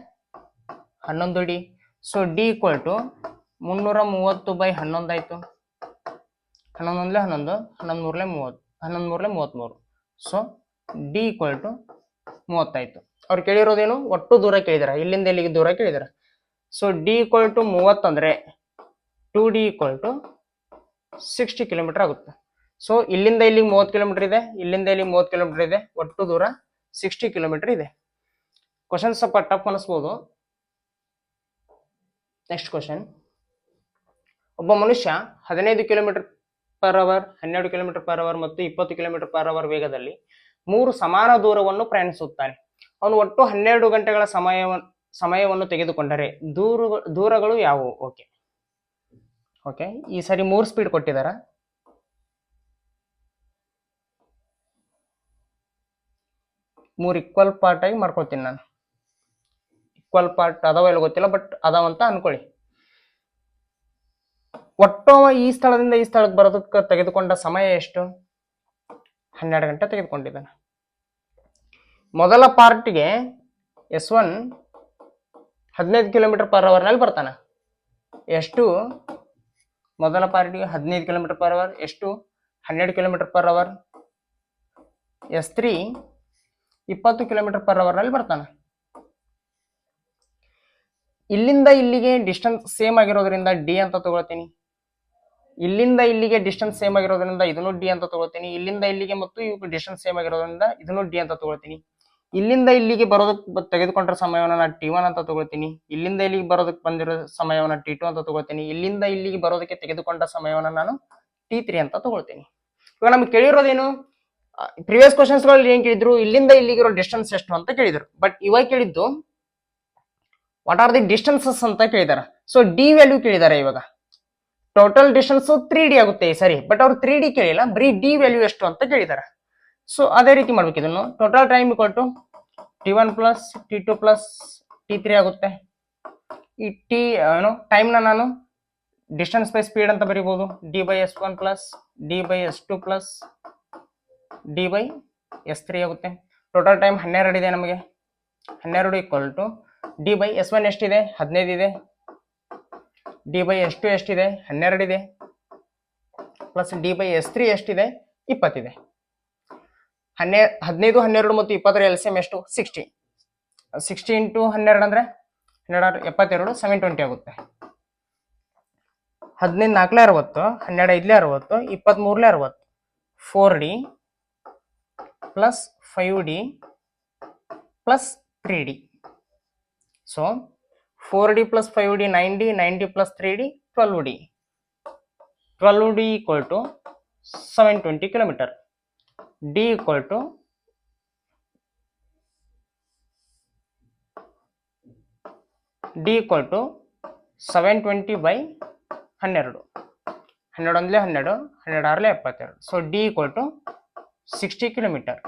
11D. So D equal to 330/11 ಆಯ್ತು. 11 ಒಂದ್ಲೆ 11, 11 ಮೂರ್ಲೆ 30, 11 ಮೂರ್ಲೆ 33. ಸೊ D ಈಕ್ವಲ್ ಟು 30 ಆಯ್ತು. ಅವ್ರು ಕೇಳಿರೋದೇನು? ಒಟ್ಟು ದೂರ ಕೇಳಿದಾರೆ, ಇಲ್ಲಿಂದ ಇಲ್ಲಿಗೆ ದೂರ ಕೇಳಿದಾರೆ. ಸೊ D ಈಕ್ವಲ್ ಟು 30 ಅಂದ್ರೆ 2D ಈಕ್ವಲ್ ಟು 60 ಕಿಲೋಮೀಟರ್ ಆಗುತ್ತೆ. ಸೊ ಇಲ್ಲಿಂದ ಇಲ್ಲಿಗೆ 30 ಕಿಲೋಮೀಟರ್ ಇದೆ, ಇಲ್ಲಿಂದ ಇಲ್ಲಿಗೆ 30 ಕಿಲೋಮೀಟರ್ ಇದೆ. ಒಟ್ಟು ದೂರ 60 ಕಿಲೋಮೀಟರ್ ಇದೆ. ಕ್ವಶನ್ ಸ್ವಲ್ಪ ಟಫ್ ಅನಿಸ್ಬೋದು. Next question. ಒಬ್ಬ ಮನುಷ್ಯ 15 kilometre per hour, 12 kilometre per hour ಮತ್ತು 20 ಕಿಲೋಮೀಟರ್ ಪರ್ ಅವರ್ ವೇಗದಲ್ಲಿ 3 ಸಮಾನ ದೂರವನ್ನು ಪ್ರಯಾಣಿಸುತ್ತಾನೆ. ಅವನು ಒಟ್ಟು 12 ಗಂಟೆಗಳ ಸಮಯವನ್ನು ತೆಗೆದುಕೊಂಡರೆ ದೂರಗಳು ಯಾವುವು? ಓಕೆ ಓಕೆ ಈ ಸರಿ 3 ಸ್ಪೀಡ್ ಕೊಟ್ಟಿದಾರ. ಮೂರು ಈಕ್ವಲ್ ಪಾರ್ಟ್ ಆಗಿ ಮಾಡ್ಕೊಳ್ತೀನಿ ನಾನು. ಈಕ್ವಲ್ ಪಾರ್ಟ್ ಅದಾವ ಇಲ್ಲ ಗೊತ್ತಿಲ್ಲ, ಬಟ್ ಅದಾವಂತ ಅನ್ಕೊಳ್ಳಿ. ಒಟ್ಟು ಈ ಸ್ಥಳದಿಂದ ಈ ಸ್ಥಳಕ್ಕೆ ಬರೋದಕ್ಕೆ ತೆಗೆದುಕೊಂಡ ಸಮಯ ಎಷ್ಟು? 12 ಗಂಟೆ ತೆಗೆದುಕೊಂಡಿದ್ದಾನೆ. ಮೊದಲ ಪಾರ್ಟ್ಗೆ S1 15 ಕಿಲೋಮೀಟರ್ ಪರ್ ಅವರ್ನಲ್ಲಿ ಬರ್ತಾನೆ. ಎಷ್ಟು? ಮೊದಲ ಪಾರ್ಟಿಗೆ 15 ಕಿಲೋಮೀಟರ್ ಪರ್ ಅವರ್. ಎಷ್ಟು? 12 kilometre per hour. S3 20 km/h ನಲ್ಲಿ ಬರ್ತಾನೆ. ಇಲ್ಲಿಂದ ಇಲ್ಲಿಗೆ ಡಿಸ್ಟೆನ್ಸ್ ಸೇಮ್ ಆಗಿರೋದ್ರಿಂದ ಡಿ ಅಂತ ತಗೊಳ್ತೀನಿ. ಇಲ್ಲಿಂದ ಇಲ್ಲಿಗೆ ಡಿಸ್ಟೆನ್ಸ್ ಸೇಮ್ ಆಗಿರೋದ್ರಿಂದ ಇದನ್ನು ಡಿ ಅಂತ ತಗೊಳ್ತೀನಿ. ಇಲ್ಲಿಂದ ಇಲ್ಲಿಗೆ ಮತ್ತು ಇವು ಡಿಸ್ಟೆನ್ಸ್ ಸೇಮ್ ಆಗಿರೋದ್ರಿಂದ ಇದನ್ನು ಡಿ ಅಂತ ತಗೊಳ್ತೀನಿ. ಇಲ್ಲಿಂದ ಇಲ್ಲಿಗೆ ಬರೋದಕ್ಕೆ ತೆಗೆದುಕೊಂಡ್ರ ಸಮಯವನ್ನು ನಾನು T1 ಅಂತ ತಗೊಳ್ತೀನಿ. ಇಲ್ಲಿಂದ ಇಲ್ಲಿಗೆ ಬರೋದಕ್ಕೆ ಬಂದಿರೋ ಸಮಯವನ್ನು T2 ಅಂತ ತಗೊಳ್ತೀನಿ. ಇಲ್ಲಿಂದ ಇಲ್ಲಿಗೆ ಬರೋದಕ್ಕೆ ತೆಗೆದುಕೊಂಡ ಸಮಯವನ್ನು ನಾನು T3 ಅಂತ ತಗೊಳ್ತೀನಿ. ಇವಾಗ ನಮ್ಗೆ ಕೇಳಿರೋದೇನು, ಪ್ರಿವಿಯಸ್ ಕ್ವಶನ್ಸ್ ಗಳಲ್ಲಿ ಏನ್ ಕೇಳಿದ್ರು, ಇಲ್ಲಿಂದ ಇಲ್ಲಿಗಿರೋ ಡಿಸ್ಟೆನ್ಸ್ ಎಷ್ಟು ಅಂತ ಕೇಳಿದ್ರು. ಬಟ್ ಇವಾಗ ಕೇಳಿದ್ದು ವಾಟ್ ಆರ್ ದಿ ಡಿಸ್ಟೆನ್ಸಸ್ ಅಂತ ಕೇಳಿದಾರೆ. ಸೊ ಡಿ ವ್ಯಾಲ್ಯೂ ಕೇಳಿದ್ದಾರೆ. ಇವಾಗ ಟೋಟಲ್ ಡಿಸ್ಟೆನ್ಸ್ 3D ಆಗುತ್ತೆ ಈ ಸರಿ, ಬಟ್ ಅವ್ರು 3D ಕೇಳಿಲ್ಲ, ಬರೀ ಡಿ ವ್ಯಾಲ್ಯೂ ಎಷ್ಟು ಅಂತ ಕೇಳಿದ್ದಾರೆ. ಸೊ ಅದೇ ರೀತಿ ಮಾಡ್ಬೇಕು ಇದನ್ನು. Total time equal to T1 plus T2 plus T3 ಆಗುತ್ತೆ. ಈ ಟಿ ಏನು ಟೈಮ್ನ ನಾನು ಡಿಸ್ಟೆನ್ಸ್ ಬೈ ಸ್ಪೀಡ್ ಅಂತ ಬರೀಬಹುದು. D/S1 plus D/S2 plus D/S3 ಆಗುತ್ತೆ. ಟೋಟಲ್ ಟೈಮ್ 12 ಇದೆ ನಮಗೆ. 12 ಈಕ್ವಲ್ ಟು D/S1 ಎಷ್ಟಿದೆ, 15 ಇದೆ. D/S2 ಎಷ್ಟಿದೆ, 12 ಇದೆ. ಪ್ಲಸ್ D/S3 ಎಷ್ಟಿದೆ, 20 ಇದೆ. 15, 12 ಮತ್ತು 20 LCM ಎಷ್ಟು, 60. 60 ಇಂಟು 12 ಅಂದ್ರೆ 12, 72, 720 ಆಗುತ್ತೆ. 15 4 60, 12 5 60, 23 60, 4D plus 5D plus 3D. So 4D plus 5D 9D, 9D plus 3D 12D. 12D equal to 720 kilometre. D equal to 720 by 12. 12 ಒಂದ್ಲೆ 12, 12 ಆರ್ಲೆ 72. So D equal to 60 kilometre.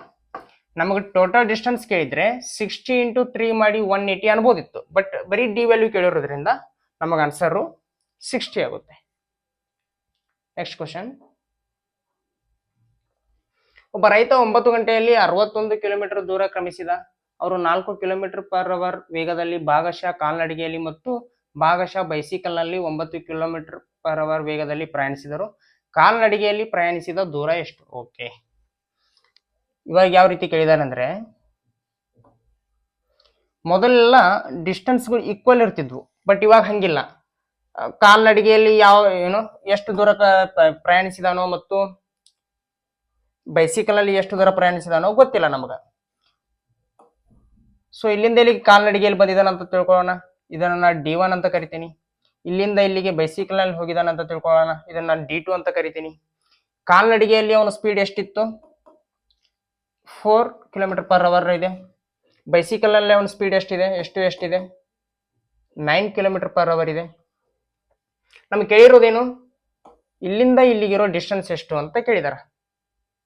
ನಮಗೆ ಟೋಟಲ್ ಡಿಸ್ಟೆನ್ಸ್ ಕೇಳಿದ್ರೆ 60 ಇಂಟು 3 ಮಾಡಿ 180 ಅನ್ಬೋದಿತ್ತು. ಬಟ್ ಬರೀ ಡಿ ವ್ಯಾಲ್ಯೂ ಕೇಳಿರೋದ್ರಿಂದ ನಮಗೆ ಆನ್ಸರು 60 ಆಗುತ್ತೆ. Next question. ಒಬ್ಬ ರೈತ 9 ಗಂಟೆಯಲ್ಲಿ 61 ಕಿಲೋಮೀಟರ್ ದೂರ ಕ್ರಮಿಸಿದ. ಅವರು 4 km/h ವೇಗದಲ್ಲಿ ಭಾಗಶಃ ಕಾಲ್ನಡಿಗೆಯಲ್ಲಿ ಮತ್ತು ಭಾಗಶಃ ಬೈಸಿಕಲ್ ನಲ್ಲಿ 9 km/h ವೇಗದಲ್ಲಿ ಪ್ರಯಾಣಿಸಿದರು. ಕಾಲ್ನಡಿಗೆಯಲ್ಲಿ ಪ್ರಯಾಣಿಸಿದ ದೂರ ಎಷ್ಟು? ಓಕೆ, ಇವಾಗ ಯಾವ ರೀತಿ ಕೇಳಿದಾರೆ ಅಂದ್ರೆ, ಮೊದಲೆಲ್ಲ ಡಿಸ್ಟೆನ್ಸ್ಗಳು ಈಕ್ವಲ್ ಇರ್ತಿದ್ವು, ಬಟ್ ಇವಾಗ ಹಂಗಿಲ್ಲ. ಕಾಲ್ನಡಿಗೆಯಲ್ಲಿ ಎಷ್ಟು ದೂರ ಪ್ರಯಾಣಿಸಿದಾನೋ ಮತ್ತು ಬೈಸಿಕಲ್ ಅಲ್ಲಿ ಎಷ್ಟು ದೂರ ಪ್ರಯಾಣಿಸಿದಾನೋ ಗೊತ್ತಿಲ್ಲ ನಮಗ. ಸೊ ಇಲ್ಲಿಂದ ಇಲ್ಲಿಗೆ ಕಾಲ್ನಡಿಗೆಯಲ್ಲಿ ಬಂದಿದ್ದಾನ ಅಂತ ತಿಳ್ಕೊಳ್ಳೋಣ, ಇದನ್ನ D1 ಅಂತ ಕರಿತೀನಿ. ಇಲ್ಲಿಂದ ಇಲ್ಲಿಗೆ ಬೈಸಿಕಲ್ ನಲ್ಲಿ ಹೋಗಿದಾನ ಅಂತ ತಿಳ್ಕೊಳ್ಳೋಣ, ಇದನ್ನ D2 ಅಂತ ಕರಿತೀನಿ. ಕಾಲ್ನಡಿಗೆಯಲ್ಲಿ ಅವನ ಸ್ಪೀಡ್ ಎಷ್ಟಿತ್ತು, 4 km/h ಇದೆ. ಬೈಸಿಕಲ್ ಅಲ್ಲಿ ಅವನ ಸ್ಪೀಡ್ ಎಷ್ಟಿದೆ, ಎಷ್ಟಿದೆ 9 km/h ಇದೆ. ನಮ್ಗೆ ಕೇಳಿರೋದೇನು, ಇಲ್ಲಿಂದ ಇಲ್ಲಿಗಿರೋ ಡಿಸ್ಟೆನ್ಸ್ ಎಷ್ಟು ಅಂತ ಕೇಳಿದಾರ.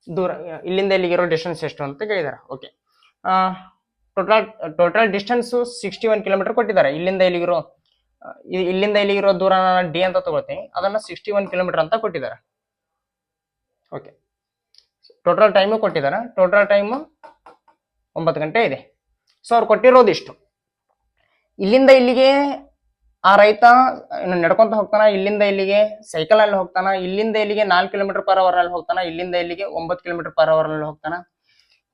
ದೂರ ಇಲ್ಲಿಂದ ಇಲ್ಲಿಗಿರೋ ಡಿಸ್ಟೆನ್ಸ್ ಎಷ್ಟು ಅಂತ ಕೇಳಿದಾರ. ಓಕೆ, ಟೋಟಲ್ ಡಿಸ್ಟೆನ್ಸ್ 61 ಕಿಲೋಮೀಟರ್ ಕೊಟ್ಟಿದ್ದಾರೆ. ಇಲ್ಲಿಂದ ಇಲ್ಲಿಗಿರೋ ದೂರ ನಾನು ಡಿ ಅಂತ ತಗೊಳ್ತೀನಿ, ಅದನ್ನ 61 ಕಿಲೋಮೀಟರ್ ಅಂತ ಕೊಟ್ಟಿದ್ದಾರೆ. ಓಕೆ, ಟೋಟಲ್ ಟೈಮು ಕೊಟ್ಟಿದ್ದಾರೆ. ಟೋಟಲ್ ಟೈಮು 9 ಗಂಟೆ ಇದೆ. ಸೊ ಅವ್ರು ಕೊಟ್ಟಿರೋದು ಇಷ್ಟು. ಇಲ್ಲಿಂದ ಇಲ್ಲಿಗೆ ಆ ರೈತ ನಡ್ಕೊಂತ ಹೋಗ್ತಾನ, ಇಲ್ಲಿಂದ ಇಲ್ಲಿಗೆ ಸೈಕಲ್ ಅಲ್ಲಿ ಹೋಗ್ತಾನ, ಇಲ್ಲಿಂದ ಇಲ್ಲಿಗೆ 4 km/h ನಲ್ಲಿ ಹೋಗ್ತಾನ, ಇಲ್ಲಿಂದ ಇಲ್ಲಿಗೆ 9 km/h ನಲ್ಲಿ ಹೋಗ್ತಾನ.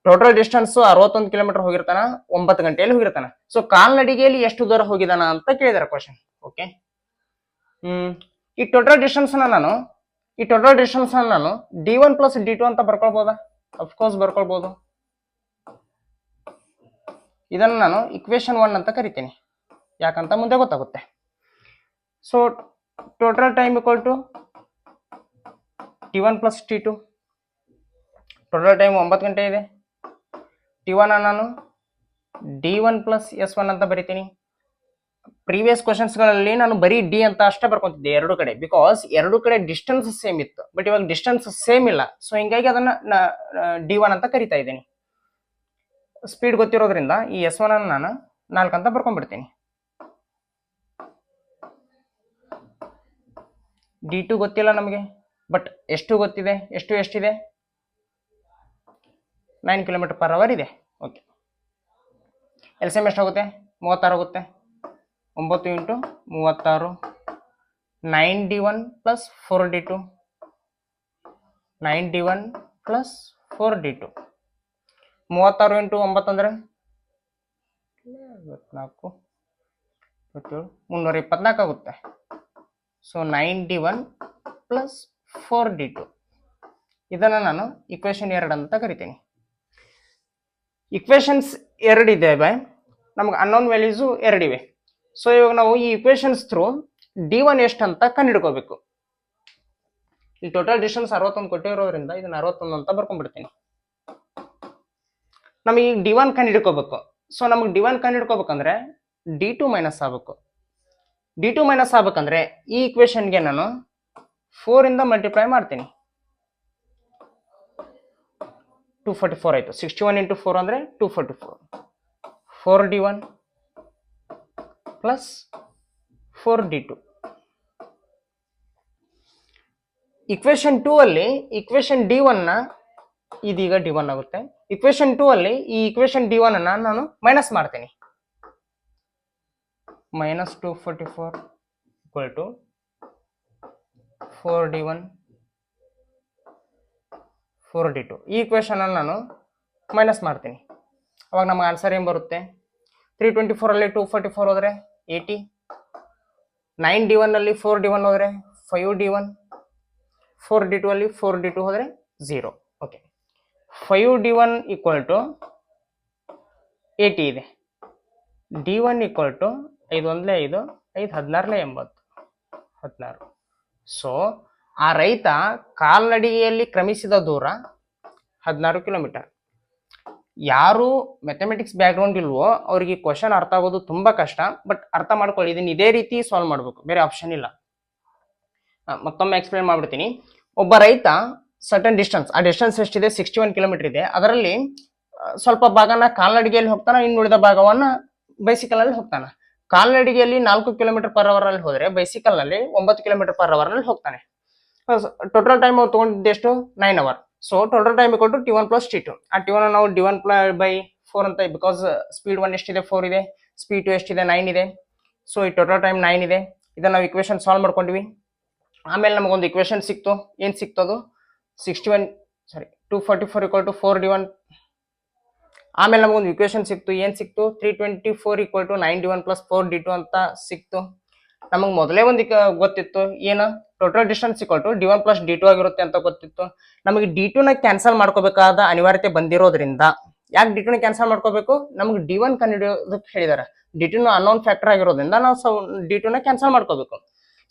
ಟೋಟಲ್ ಡಿಸ್ಟೆನ್ಸ್ 61 ಕಿಲೋಮೀಟರ್ ಹೋಗಿರ್ತಾನ, 9 ಗಂಟೆಯಲ್ಲಿ ಹೋಗಿರ್ತಾನ. ಸೊ ಕಾಲ್ನಡಿಗೆಯಲ್ಲಿ ಎಷ್ಟು ದೂರ ಹೋಗಿದಾನ ಅಂತ ಕೇಳಿದಾರೆ ಕ್ವಶನ್. ಓಕೆ, ಈ ಟೋಟಲ್ ಡಿಸ್ಟೆನ್ಸ್ ನಾನು D1 ಪ್ಲಸ್ D2 ಅಂತ ಬರ್ಕೊಳ್ಬೋದಾ? ಅಫ್ಕೋರ್ಸ್ ಬರ್ಕೊಳ್ಬೋದು. ಇದನ್ನು ನಾನು ಇಕ್ವೇಶನ್ 1 ಅಂತ ಕರಿತೀನಿ, ಯಾಕಂತ ಮುಂದೆ ಗೊತ್ತಾಗುತ್ತೆ. So total time equal to T1 plus T2. Total time 9 ಗಂಟೆ ಇದೆ. T1 ನಾನು D1 ಪ್ಲಸ್ S1 ಅಂತ ಬರಿತೀನಿ. ಪ್ರೀವಿಯಸ್ ಕ್ವಶನ್ಸ್ಗಳಲ್ಲಿ ನಾನು ಬರೀ ಡಿ ಅಂತ ಅಷ್ಟೇ ಬರ್ಕೊಂತಿದ್ದೆ ಎರಡು ಕಡೆ, ಬಿಕಾಸ್ ಎರಡು ಕಡೆ ಡಿಸ್ಟೆನ್ಸ್ ಸೇಮ್ ಇತ್ತು. ಬಟ್ ಇವಾಗ ಡಿಸ್ಟೆನ್ಸ್ ಸೇಮ್ ಇಲ್ಲ, ಸೊ ಹಿಂಗಾಗಿ ಅದನ್ನ D1 ಅಂತ ಕರಿತಾ ಇದ್ದೀನಿ. ಸ್ಪೀಡ್ ಗೊತ್ತಿರೋದ್ರಿಂದ ಈ S1 ಅನ್ನು ನಾನು 4 ಅಂತ ಬರ್ಕೊಂಡ್ಬಿಡ್ತೀನಿ. D2 ಗೊತ್ತಿಲ್ಲ ನಮಗೆ, ಬಟ್ ಎಷ್ಟು ಗೊತ್ತಿದೆ, ಎಷ್ಟಿದೆ 9 km/h ಇದೆ. ಓಕೆ, LCM ಎಷ್ಟಾಗುತ್ತೆ, 36 ಆಗುತ್ತೆ. 9 into 36, 9D1 plus 4D2, 9D1 plus 4D2. 36 into 9 ಅಂದ್ರೆ 54 324 ಆಗುತ್ತೆ. ಸೊ 9d1 ಪ್ಲಸ್ 4d2 ಇದನ್ನು ನಾನು ಇಕ್ವೇಶನ್ 2 ಅಂತ ಕರಿತೀನಿ. ಇಕ್ವೇಶನ್ಸ್ 2 ಇದೆ ಬೈ, ನಮ್ಗೆ ಅನ್ನೋನ್ ವ್ಯಾಲ್ಯೂಸು 2 ಇವೆ. ಸೊ ಇವಾಗ ನಾವು ಈ ಇಕ್ವೇಶನ್ಸ್ ಥ್ರೂ d1 ಎಷ್ಟು ಅಂತ ಕಂಡುಹಿಡ್ಕೋಬೇಕು. ಈ ಟೋಟಲ್ ಡಿಸ್ಟೆನ್ಸ್ 61 ಕೊಟ್ಟಿರೋದ್ರಿಂದ ಇದನ್ನ 61 ಅಂತ ಬರ್ಕೊಂಡ್ಬಿಡ್ತೀನಿ. ನಮಗೆ ಈಗ d1 ಕಂಡುಹಿಡ್ಕೋಬೇಕು. ಸೊ ನಮಗೆ d1 ಕಂಡುಹಿಡ್ಕೋಬೇಕಂದ್ರೆ d2 ಮೈನಸ್ ಆಗಬೇಕು. d2 ಮೈನಸ್ ಆಗ್ಬೇಕಂದ್ರೆ ಈ ಇಕ್ವೇಶನ್ಗೆ ನಾನು 4 ಇಂದ ಮಲ್ಟಿಪ್ಲೈ ಮಾಡ್ತೀನಿ. 244 ಆಯಿತು. 61 ಇಂಟು 4 ಅಂದರೆ 244. 4d1 plus 4d2. ಇಕ್ವೇಶನ್ 2 ಅಲ್ಲಿ ಇಕ್ವೇಶನ್ d1 ನ ಇದೀಗ d1 ಆಗುತ್ತೆ. ಇಕ್ವೇಶನ್ 2 ಅಲ್ಲಿ ಈ ಇಕ್ವೇಶನ್ d1 ಅನ್ನ ನಾನು ಮೈನಸ್ ಮಾಡ್ತೀನಿ. Minus 244 equal to 4d1 4d2. ಈ ಇಕ್ವೇಶನ್ ಅನ್ನು ನಾನು ಮೈನಸ್ ಮಾಡ್ತೀನಿ. ಅವಾಗ ನಮಗೆ ಆನ್ಸರ್ ಏನು ಬರುತ್ತೆ? 324 ಅಲ್ಲಿ 244 ಹೋದರೆ 80. 9d1 ಅಲ್ಲಿ 4d1 ಹೋದರೆ 5d1. 4d2 ಅಲ್ಲಿ 4d2 ಹೋದರೆ 0. ಓಕೆ, 5d1 ಈಕ್ವಲ್ ಟು 80 ಇದೆ. d1 equal to 5 1 5 5 16 80 16. ಸೊ ಆ ರೈತ ಕಾಲ್ನಡಿಗೆಯಲ್ಲಿ ಕ್ರಮಿಸಿದ ದೂರ 16 ಕಿಲೋಮೀಟರ್. ಯಾರು ಮ್ಯಾಥಮೆಟಿಕ್ಸ್ ಬ್ಯಾಕ್ಗ್ರೌಂಡ್ ಇಲ್ವೋ ಅವರಿಗೆ ಕ್ವಶನ್ ಅರ್ಥ ಆಗೋದು ತುಂಬಾ ಕಷ್ಟ. ಬಟ್ ಅರ್ಥ ಮಾಡ್ಕೊಳ್ಳಿ, ಇದನ್ನ ಇದೇ ರೀತಿ ಸಾಲ್ವ್ ಮಾಡಬೇಕು, ಬೇರೆ ಆಪ್ಷನ್ ಇಲ್ಲ. ಮತ್ತೊಮ್ಮೆ ಎಕ್ಸ್ಪ್ಲೇನ್ ಮಾಡ್ಬಿಡ್ತೀನಿ. ಒಬ್ಬ ರೈತ ಸರ್ಟನ್ ಡಿಸ್ಟೆನ್ಸ್, ಆ ಡಿಸ್ಟೆನ್ಸ್ ಎಷ್ಟಿದೆ? 61 ಕಿಲೋಮೀಟರ್ ಇದೆ. ಅದರಲ್ಲಿ ಸ್ವಲ್ಪ ಭಾಗನ ಕಾಲ್ನಡಿಗೆಯಲ್ಲಿ ಹೋಗ್ತಾನ, ಇನ್ನುಳಿದ ಭಾಗವನ್ನ ಬೈಸಿಕಲ್ ನಲ್ಲಿ ಹೋಗ್ತಾನ. ಕಾಲ್ನಡಿಗೆಯಲ್ಲಿ 4 ಕಿಲೋಮೀಟರ್ ಪರ್ ಅವರ್ ಅಲ್ಲಿ ಹೋದ್ರೆ ಬೈಸಿಕಲ್ ನಲ್ಲಿ 9 ಕಿಲೋಮೀಟರ್ ಪರ್ ಅವರ್ ನಲ್ಲಿ ಹೋಗ್ತಾನೆ. ಟೋಟಲ್ ಟೈಮ್ ಅವ್ರು ತಗೊಂಡಿದ್ದೆಷ್ಟು? 9 hour. So total time equal to t1 plus t2. ಆ t1 ನಾವು d1 ಬೈ 4 ಅಂತ, ಬಿಕಾಸ್ ಸ್ಪೀಡ್ 1 ಎಷ್ಟಿದೆ? 4 ಇದೆ. ಸ್ಪೀಡ್ 2 ಎಷ್ಟಿದೆ? 9 ಇದೆ. ಸೊ ಈ ಟೋಟಲ್ ಟೈಮ್ 9 ಇದೆ. ಇದನ್ನ ನಾವು ಇಕ್ವೇಶನ್ ಸಾಲ್ವ್ ಮಾಡ್ಕೊಂಡ್ವಿ. ಆಮೇಲೆ ನಮಗೊಂದು ಇಕ್ವೇಶನ್ ಸಿಕ್ತು. ಏನ್ ಸಿಕ್ತು ಅದು? 244 ಈಕ್ವಲ್ ಟು 4d1. ಆಮೇಲೆ ನಮಗೊಂದು ಇಕ್ವೇಶನ್ ಸಿಕ್ತು. ಏನ್ ಸಿಕ್ತು? 324 equal to 9d1 plus 4d2 ಅಂತ ಸಿಕ್ತು. ನಮಗೆ ಮೊದಲೇ ಒಂದು ಗೊತ್ತಿತ್ತು, ಏನು? Total distance equal to d1 plus d2 ಆಗಿರುತ್ತೆ ಅಂತ ಗೊತ್ತಿತ್ತು. ನಮಗೆ d2 ನ ಕ್ಯಾನ್ಸಲ್ ಮಾಡ್ಕೋಬೇಕಾದ ಅನಿವಾರ್ಯತೆ ಬಂದಿರೋದ್ರಿಂದ, ಯಾಕೆ d2 ನ ಕ್ಯಾನ್ಸಲ್ ಮಾಡ್ಕೋಬೇಕು? ನಮಗೆ d1 ಕಂಡುಹಿಡಿಯೋದಕ್ಕೆ ಹೇಳಿದಾರೆ. d2 ನ ಅನ್ನೋನ್ ಫ್ಯಾಕ್ಟರ್ ಆಗಿರೋದ್ರಿಂದ ನಾವು d2 ನ ಕ್ಯಾನ್ಸಲ್ ಮಾಡ್ಕೋಬೇಕು.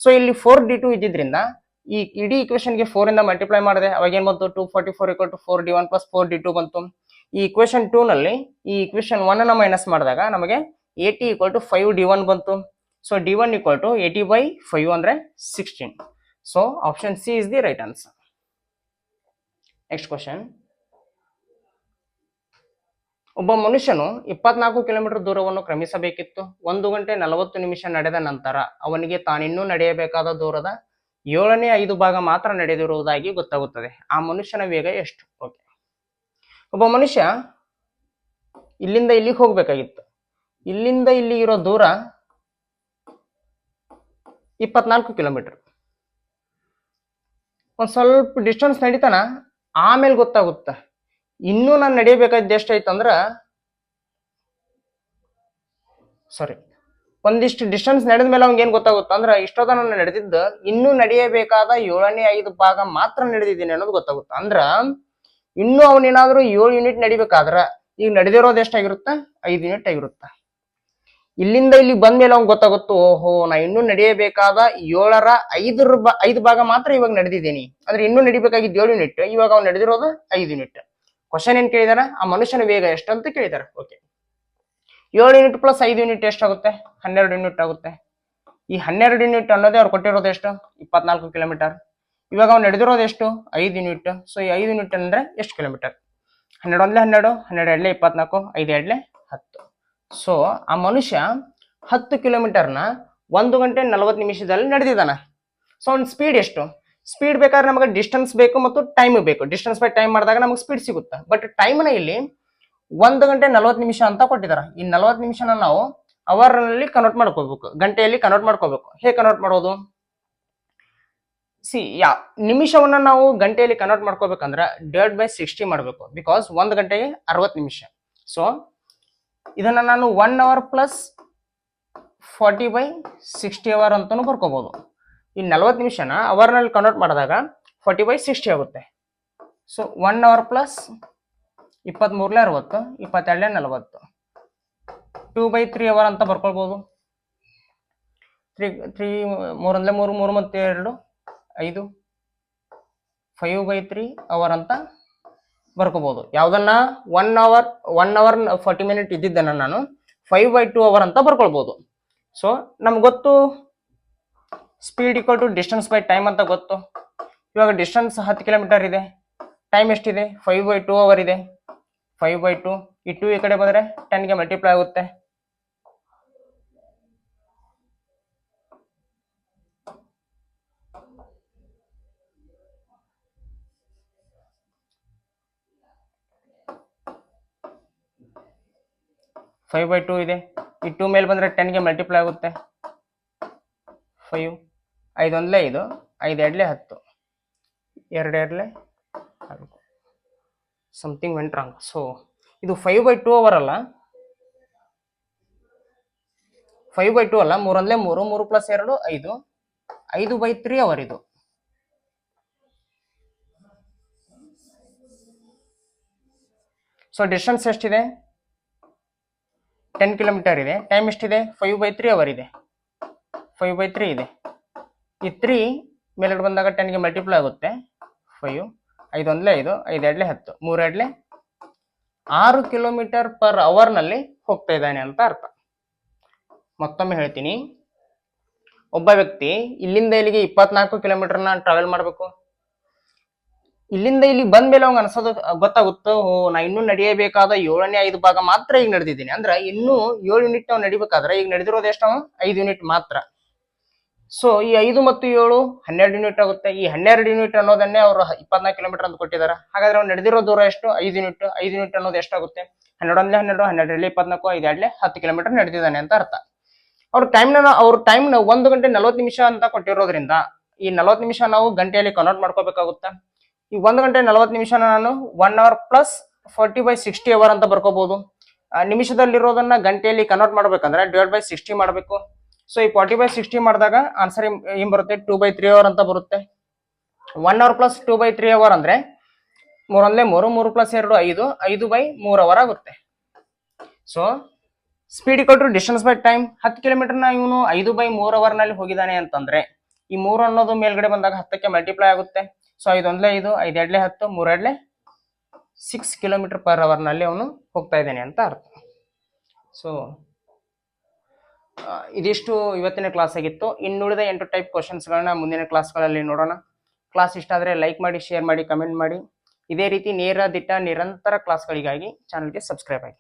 ಸೊ ಇಲ್ಲಿ 4d2 ಇದ್ದಿದ್ರಿಂದ ಈ ಇಡೀ ಇಕ್ವೇಶನ್ಗೆ 4 ಇಂದ ಮಲ್ಟಿಪ್ಲೈ ಮಾಡಿದೆ. ಅವಾಗ ಏನ್ ಬಂತು? 244 equal to 4d1 plus 4d2 ಬಂತು. ಈ ಇಕ್ವೇಶನ್ 2 ನಲ್ಲಿ ಈ ಇಕ್ವೇಶನ್ 1 ಅನ್ನ ಮೈನಸ್ ಮಾಡಿದಾಗ ನಮಗೆ 80 ಈಕ್ವಲ್ ಟು 5d1 ಬಂತು. So d1 equal to 80 by 5 ಅಂದ್ರೆ 16. So option C is the right answer. Next question. ಒಬ್ಬ ಮನುಷ್ಯನು 24 ಕಿಲೋಮೀಟರ್ ದೂರವನ್ನು ಕ್ರಮಿಸಬೇಕಿತ್ತು. 1 ಗಂಟೆ 40 ನಿಮಿಷ ನಡೆದ ನಂತರ ಅವನಿಗೆ ತಾನಿನ್ನೂ ನಡೆಯಬೇಕಾದ ದೂರದ 7ನೇ 5 ಭಾಗ ಮಾತ್ರ ನಡೆದಿರುವುದಾಗಿ ಗೊತ್ತಾಗುತ್ತದೆ. ಆ ಮನುಷ್ಯನ ವೇಗ ಎಷ್ಟು? ಓಕೆ, ಒಬ್ಬ ಮನುಷ್ಯ ಇಲ್ಲಿಂದ ಇಲ್ಲಿಗೆ ಹೋಗ್ಬೇಕಾಗಿತ್ತು. ಇಲ್ಲಿಂದ ಇಲ್ಲಿ ಇರೋ ದೂರ 24 ಕಿಲೋಮೀಟರ್. ಒಂದ್ ಸ್ವಲ್ಪ ಡಿಸ್ಟೆನ್ಸ್ ನಡೀತಾನ, ಆಮೇಲೆ ಗೊತ್ತಾಗುತ್ತ ಇನ್ನೂ ನಾನು ನಡೆಯಬೇಕಾದ ಎಷ್ಟೈತಂದ್ರ, ಒಂದಿಷ್ಟು ಡಿಸ್ಟೆನ್ಸ್ ನಡೆದ ಮೇಲೆ ಅವ್ನಿಗೆ ಏನ್ ಗೊತ್ತಾಗುತ್ತ ಅಂದ್ರ, ಇಷ್ಟೊತ್ತ ನಾನು ನಡೆದಿದ್ದ ಇನ್ನೂ ನಡೆಯಬೇಕಾದ 7ನೇ 5 ಭಾಗ ಮಾತ್ರ ನಡೆದಿದ್ದೀನಿ ಅನ್ನೋದು ಗೊತ್ತಾಗುತ್ತ. ಅಂದ್ರ ಇನ್ನೂ ಅವನೇನಾದ್ರೂ 7 ಯೂನಿಟ್ ನಡಿಬೇಕಾದ್ರ ಈಗ ನಡೆದಿರೋದು ಎಷ್ಟಾಗಿರುತ್ತ? 5 ಯೂನಿಟ್ ಆಗಿರುತ್ತ. ಇಲ್ಲಿಂದ ಇಲ್ಲಿ ಬಂದ್ಮೇಲೆ ಅವ್ನ್ ಗೊತ್ತಾಗುತ್ತೋ, ಓಹೋ ನಾ ಇನ್ನೂ ನಡೆಯಬೇಕಾದ 7ರ 5 ಭಾಗ ಮಾತ್ರ ಇವಾಗ ನಡೆದಿದ್ದೀನಿ. ಅಂದ್ರೆ ಇನ್ನೂ ನಡಿಬೇಕಾಗಿದ್ದು 7 ಯೂನಿಟ್, ಇವಾಗ ಅವ್ನು ನಡೆದಿರೋದು 5 ಯೂನಿಟ್. ಕ್ವಶನ್ ಏನ್ ಕೇಳಿದಾರ? ಆ ಮನುಷ್ಯನ ವೇಗ ಎಷ್ಟು ಅಂತ ಕೇಳಿದಾರೆ. ಓಕೆ, 7 ಯೂನಿಟ್ ಪ್ಲಸ್ 5 ಯೂನಿಟ್ ಎಷ್ಟಾಗುತ್ತೆ? 12 ಯೂನಿಟ್ ಆಗುತ್ತೆ. ಈ 12 ಯೂನಿಟ್ ಅನ್ನೋದೇ ಅವ್ರು ಕೊಟ್ಟಿರೋದು ಎಷ್ಟು? 24 ಕಿಲೋಮೀಟರ್. ಇವಾಗ ಅವ್ನು ನಡೆದಿರೋದು ಎಷ್ಟು? 5 ಯೂನಿಟ್. ಸೊ ಈ 5 ಯೂನಿಟ್ ಅಂದ್ರೆ ಎಷ್ಟು ಕಿಲೋಮೀಟರ್? 12 1 12, 12 2 24, 5 2 10. ಸೊ ಆ ಮನುಷ್ಯ 10 ಕಿಲೋಮೀಟರ್ನ 1 ಗಂಟೆ 40 ನಿಮಿಷದಲ್ಲಿ ನಡೆದಿದ್ದಾನ. ಸೊ ಅವ್ನ ಸ್ಪೀಡ್ ಎಷ್ಟು? ಸ್ಪೀಡ್ ಬೇಕಾದ್ರೆ ನಮಗೆ ಡಿಸ್ಟೆನ್ಸ್ ಬೇಕು ಮತ್ತು ಟೈಮ್ ಬೇಕು. ಡಿಸ್ಟೆನ್ಸ್ ಬೈ ಟೈಮ್ ಮಾಡಿದಾಗ ನಮಗೆ ಸ್ಪೀಡ್ ಸಿಗುತ್ತೆ. ಬಟ್ ಟೈಮ್ನ ಇಲ್ಲಿ 1 ಗಂಟೆ 40 ನಿಮಿಷ ಅಂತ ಕೊಟ್ಟಿದ್ದಾರೆ. ಈ 40 ನಿಮಿಷನ ನಾವು ಅವರ್ ನಲ್ಲಿ ಕನ್ವರ್ಟ್ ಮಾಡ್ಕೋಬೇಕು, ಗಂಟೆಯಲ್ಲಿ ಕನ್ವರ್ಟ್ ಮಾಡ್ಕೋಬೇಕು. ಹೇಗೆ ಕನ್ವರ್ಟ್ ಮಾಡೋದು? ಯಾ ನಿಮಿಷವನ್ನ ನಾವು ಗಂಟೆಯಲ್ಲಿ ಕನ್ವರ್ಟ್ ಮಾಡ್ಕೋಬೇಕಂದ್ರೆ /60 ಮಾಡಬೇಕು, ಬಿಕಾಸ್ 1 ಗಂಟೆಗೆ 60 ನಿಮಿಷ. ಸೊ ಇದನ್ನ ನಾನು 1 ಅವರ್ ಪ್ಲಸ್ 40/60 ಅವರ್ ಅಂತಾನು ಬರ್ಕೋಬಹುದು. ಈ 40 ನಿಮಿಷನ ಅವರ್ನಲ್ಲಿ ಕನ್ವರ್ಟ್ ಮಾಡಿದಾಗ 40/60 ಆಗುತ್ತೆ. ಸೊ 1 ಅವರ್ ಪ್ಲಸ್ 23/60, 22/40, 2/3 ಅವರ್ ಅಂತ ಬರ್ಕೊಳ್ಬಹುದು. 3 3 3 ಮತ್ತು 2 5, 5/3 ಅವರ್ ಅಂತ ಬರ್ಕೋಬಹುದು. ಯಾವ್ದನ್ನ 1 ಅವರ್ 40 ಮಿನಿಟ್ ಇದ್ದಿದ್ದನ್ನ ನಾನು 5/2 ಅವರ್ ಅಂತ ಬರ್ಕೊಳ್ಬಹುದು. ಸೊ ನಮ್ಗೆ ಗೊತ್ತು speed equal to distance by time ಅಂತ ಗೊತ್ತು. ಇವಾಗ ಡಿಸ್ಟೆನ್ಸ್ 10 ಕಿಲೋಮೀಟರ್ ಇದೆ, ಟೈಮ್ ಎಷ್ಟಿದೆ 5/2 ಅವರ್ ಇದೆ. 5/2 ಈ 2 ಈ ಕಡೆ ಬಂದ್ರೆ 10ಗೆ ಮಲ್ಟಿಪ್ಲೈ ಆಗುತ್ತೆ. ಫೈವ್ ಬೈ 2 ಇದೆ, ಈ 2 ಮೇಲೆ ಬಂದ್ರೆ 10ಗೆ ಮಲ್ಟಿಪ್ಲೈ ಆಗುತ್ತೆ. 5 5 1 5, 5 2 10, 2 2 4, ಸಮಥಿಂಗ್ ವೆಂಟ್ ರಾಂಗ್. ಸೊ ಇದು 5/2 ಅವರ್ ಅಲ್ಲ, 5/2 ಅಲ್ಲ, 3 1 3, 3 + 2 5, 5/3 ಅವರ್ ಇದು. ಸೊ ಡಿಸ್ಟೆನ್ಸ್ ಎಷ್ಟಿದೆ 10 ಕಿಲೋಮೀಟರ್ ಇದೆ, ಟೈಮ್ ಎಷ್ಟಿದೆ 5/3 ಅವರ್ ಇದೆ. 5/3 ಇದೆ, ಈ 3 ಮೇಲ್ಗಡೆ ಬಂದಾಗ 10ಗೆ ಮಲ್ಟಿಪ್ಲೈ ಆಗುತ್ತೆ. 5 5 1 5, 5 2 10, 3 2 6 ಕಿಲೋಮೀಟರ್ ಪರ್ ಅವರ್ನಲ್ಲಿ ಹೋಗ್ತಾ ಇದ್ದಾನೆ ಅಂತ ಅರ್ಥ. ಮತ್ತೊಮ್ಮೆ ಹೇಳ್ತೀನಿ, ಒಬ್ಬ ವ್ಯಕ್ತಿ ಇಲ್ಲಿಂದ ಇಲ್ಲಿಗೆ 24 ಕಿಲೋಮೀಟರ್ನ ಟ್ರಾವೆಲ್ ಮಾಡಬೇಕು. ಇಲ್ಲಿಂದ ಇಲ್ಲಿ ಬಂದ ಮೇಲೆ ಅವಂಗ ಅನ್ಸೋದು ಗೊತ್ತಾಗುತ್ತೋ, ನಾ ಇನ್ನೂ ನಡೆಯಬೇಕಾದ 7ನೇ 5 ಭಾಗ ಮಾತ್ರ ಈಗ ನಡೆದಿದ್ದೀನಿ. ಅಂದ್ರೆ ಇನ್ನೂ 7 ಯೂನಿಟ್ ನಾವು ನಡಿಬೇಕಾದ್ರೆ ಈಗ ನಡೆದಿರೋದು ಎಷ್ಟು 5 ಯೂನಿಟ್ ಮಾತ್ರ. ಸೊ ಈ 5 ಮತ್ತು 7 12 ಯೂನಿಟ್ ಆಗುತ್ತೆ. ಈ 12 ಯೂನಿಟ್ ಅನ್ನೋದನ್ನೇ ಅವರು 24 ಕಿಲೋಮೀಟರ್ ಅಂತ ಕೊಟ್ಟಿದ್ದಾರೆ. ಹಾಗಾದ್ರೆ ಅವ್ರು ನಡೆದಿರೋ ದೂರ ಎಷ್ಟು 5 ಯೂನಿಟ್. 5 ಯೂನಿಟ್ ಅನ್ನೋದು ಎಷ್ಟಾಗುತ್ತೆ 12 1 12, 12 2 24, 5 2 10 ಕಿಲೋಮೀಟರ್ ನಡೆದಿದ್ದಾನೆ ಅಂತ ಅರ್ಥ. ಅವ್ರ ಟೈಮ್ನ 1 ಗಂಟೆ 40 ನಿಮಿಷ ಅಂತ ಕೊಟ್ಟಿರೋದ್ರಿಂದ ಈ 40 ನಿಮಿಷ ನಾವು ಗಂಟೆಯಲ್ಲಿ ಕನ್ವರ್ಟ್ ಮಾಡ್ಕೋಬೇಕಾಗುತ್ತೆ. ಈ 1 ಗಂಟೆ 40 ನಿಮಿಷನ ನಾನು 1 ಅವರ್ ಪ್ಲಸ್ 40/60 ಅವರ್ ಅಂತ ಬರ್ಕೋಬಹುದು. ನಿಮಿಷದಲ್ಲಿರೋದನ್ನ ಗಂಟೆಯಲ್ಲಿ ಕನ್ವರ್ಟ್ ಮಾಡ್ಬೇಕಂದ್ರೆ /60 ಮಾಡಬೇಕು. ಸೊ ಈ 40/60 ಮಾಡಿದಾಗ ಆನ್ಸರ್ ಏನ್ ಬರುತ್ತೆ 2/3 ಅವರ್ ಅಂತ ಬರುತ್ತೆ. 1 ಅವರ್ ಪ್ಲಸ್ 2/3 ಅವರ್ ಅಂದ್ರೆ 3 1 3, 3 + 2 5, 5/3 ಅವರ್ ಆಗುತ್ತೆ. So speed equal to distance by time. 10 ಕಿಲೋಮೀಟರ್ನ ಇವನು 5/3 ಅವರ್ ನಲ್ಲಿ ಹೋಗಿದ್ದಾನೆ ಅಂತಂದ್ರೆ ಈ 3 ಅನ್ನೋದು ಮೇಲ್ಗಡೆ ಬಂದಾಗ 10ಕ್ಕೆ ಮಲ್ಟಿಪ್ಲೈ ಆಗುತ್ತೆ. ಸೊ 5 1 5, 5 2 10, 3 2 6 ಕಿಲೋಮೀಟರ್ ಪರ್ ಅವರ್ ನಲ್ಲಿ ಅವನು ಹೋಗ್ತಾ ಇದ್ದಾನೆ ಅಂತ ಅರ್ಥ. ಸೊ ಇದಿಷ್ಟು ಇವತ್ತಿನ ಕ್ಲಾಸ್ ಆಗಿತ್ತು. ಇನ್ನುಳಿದ 8 ಟೈಪ್ ಕ್ವಶನ್ಸ್ಗಳನ್ನ ಮುಂದಿನ ಕ್ಲಾಸ್ಗಳಲ್ಲಿ ನೋಡೋಣ. ಕ್ಲಾಸ್ ಇಷ್ಟ ಆದರೆ ಲೈಕ್ ಮಾಡಿ, ಶೇರ್ ಮಾಡಿ, ಕಮೆಂಟ್ ಮಾಡಿ. ಇದೇ ರೀತಿ ನೇರ ದಿಟ್ಟ ನಿರಂತರ ಕ್ಲಾಸ್ಗಳಿಗಾಗಿ ಚಾನಲ್ಗೆ ಸಬ್ಸ್ಕ್ರೈಬ್ ಆಗಿ.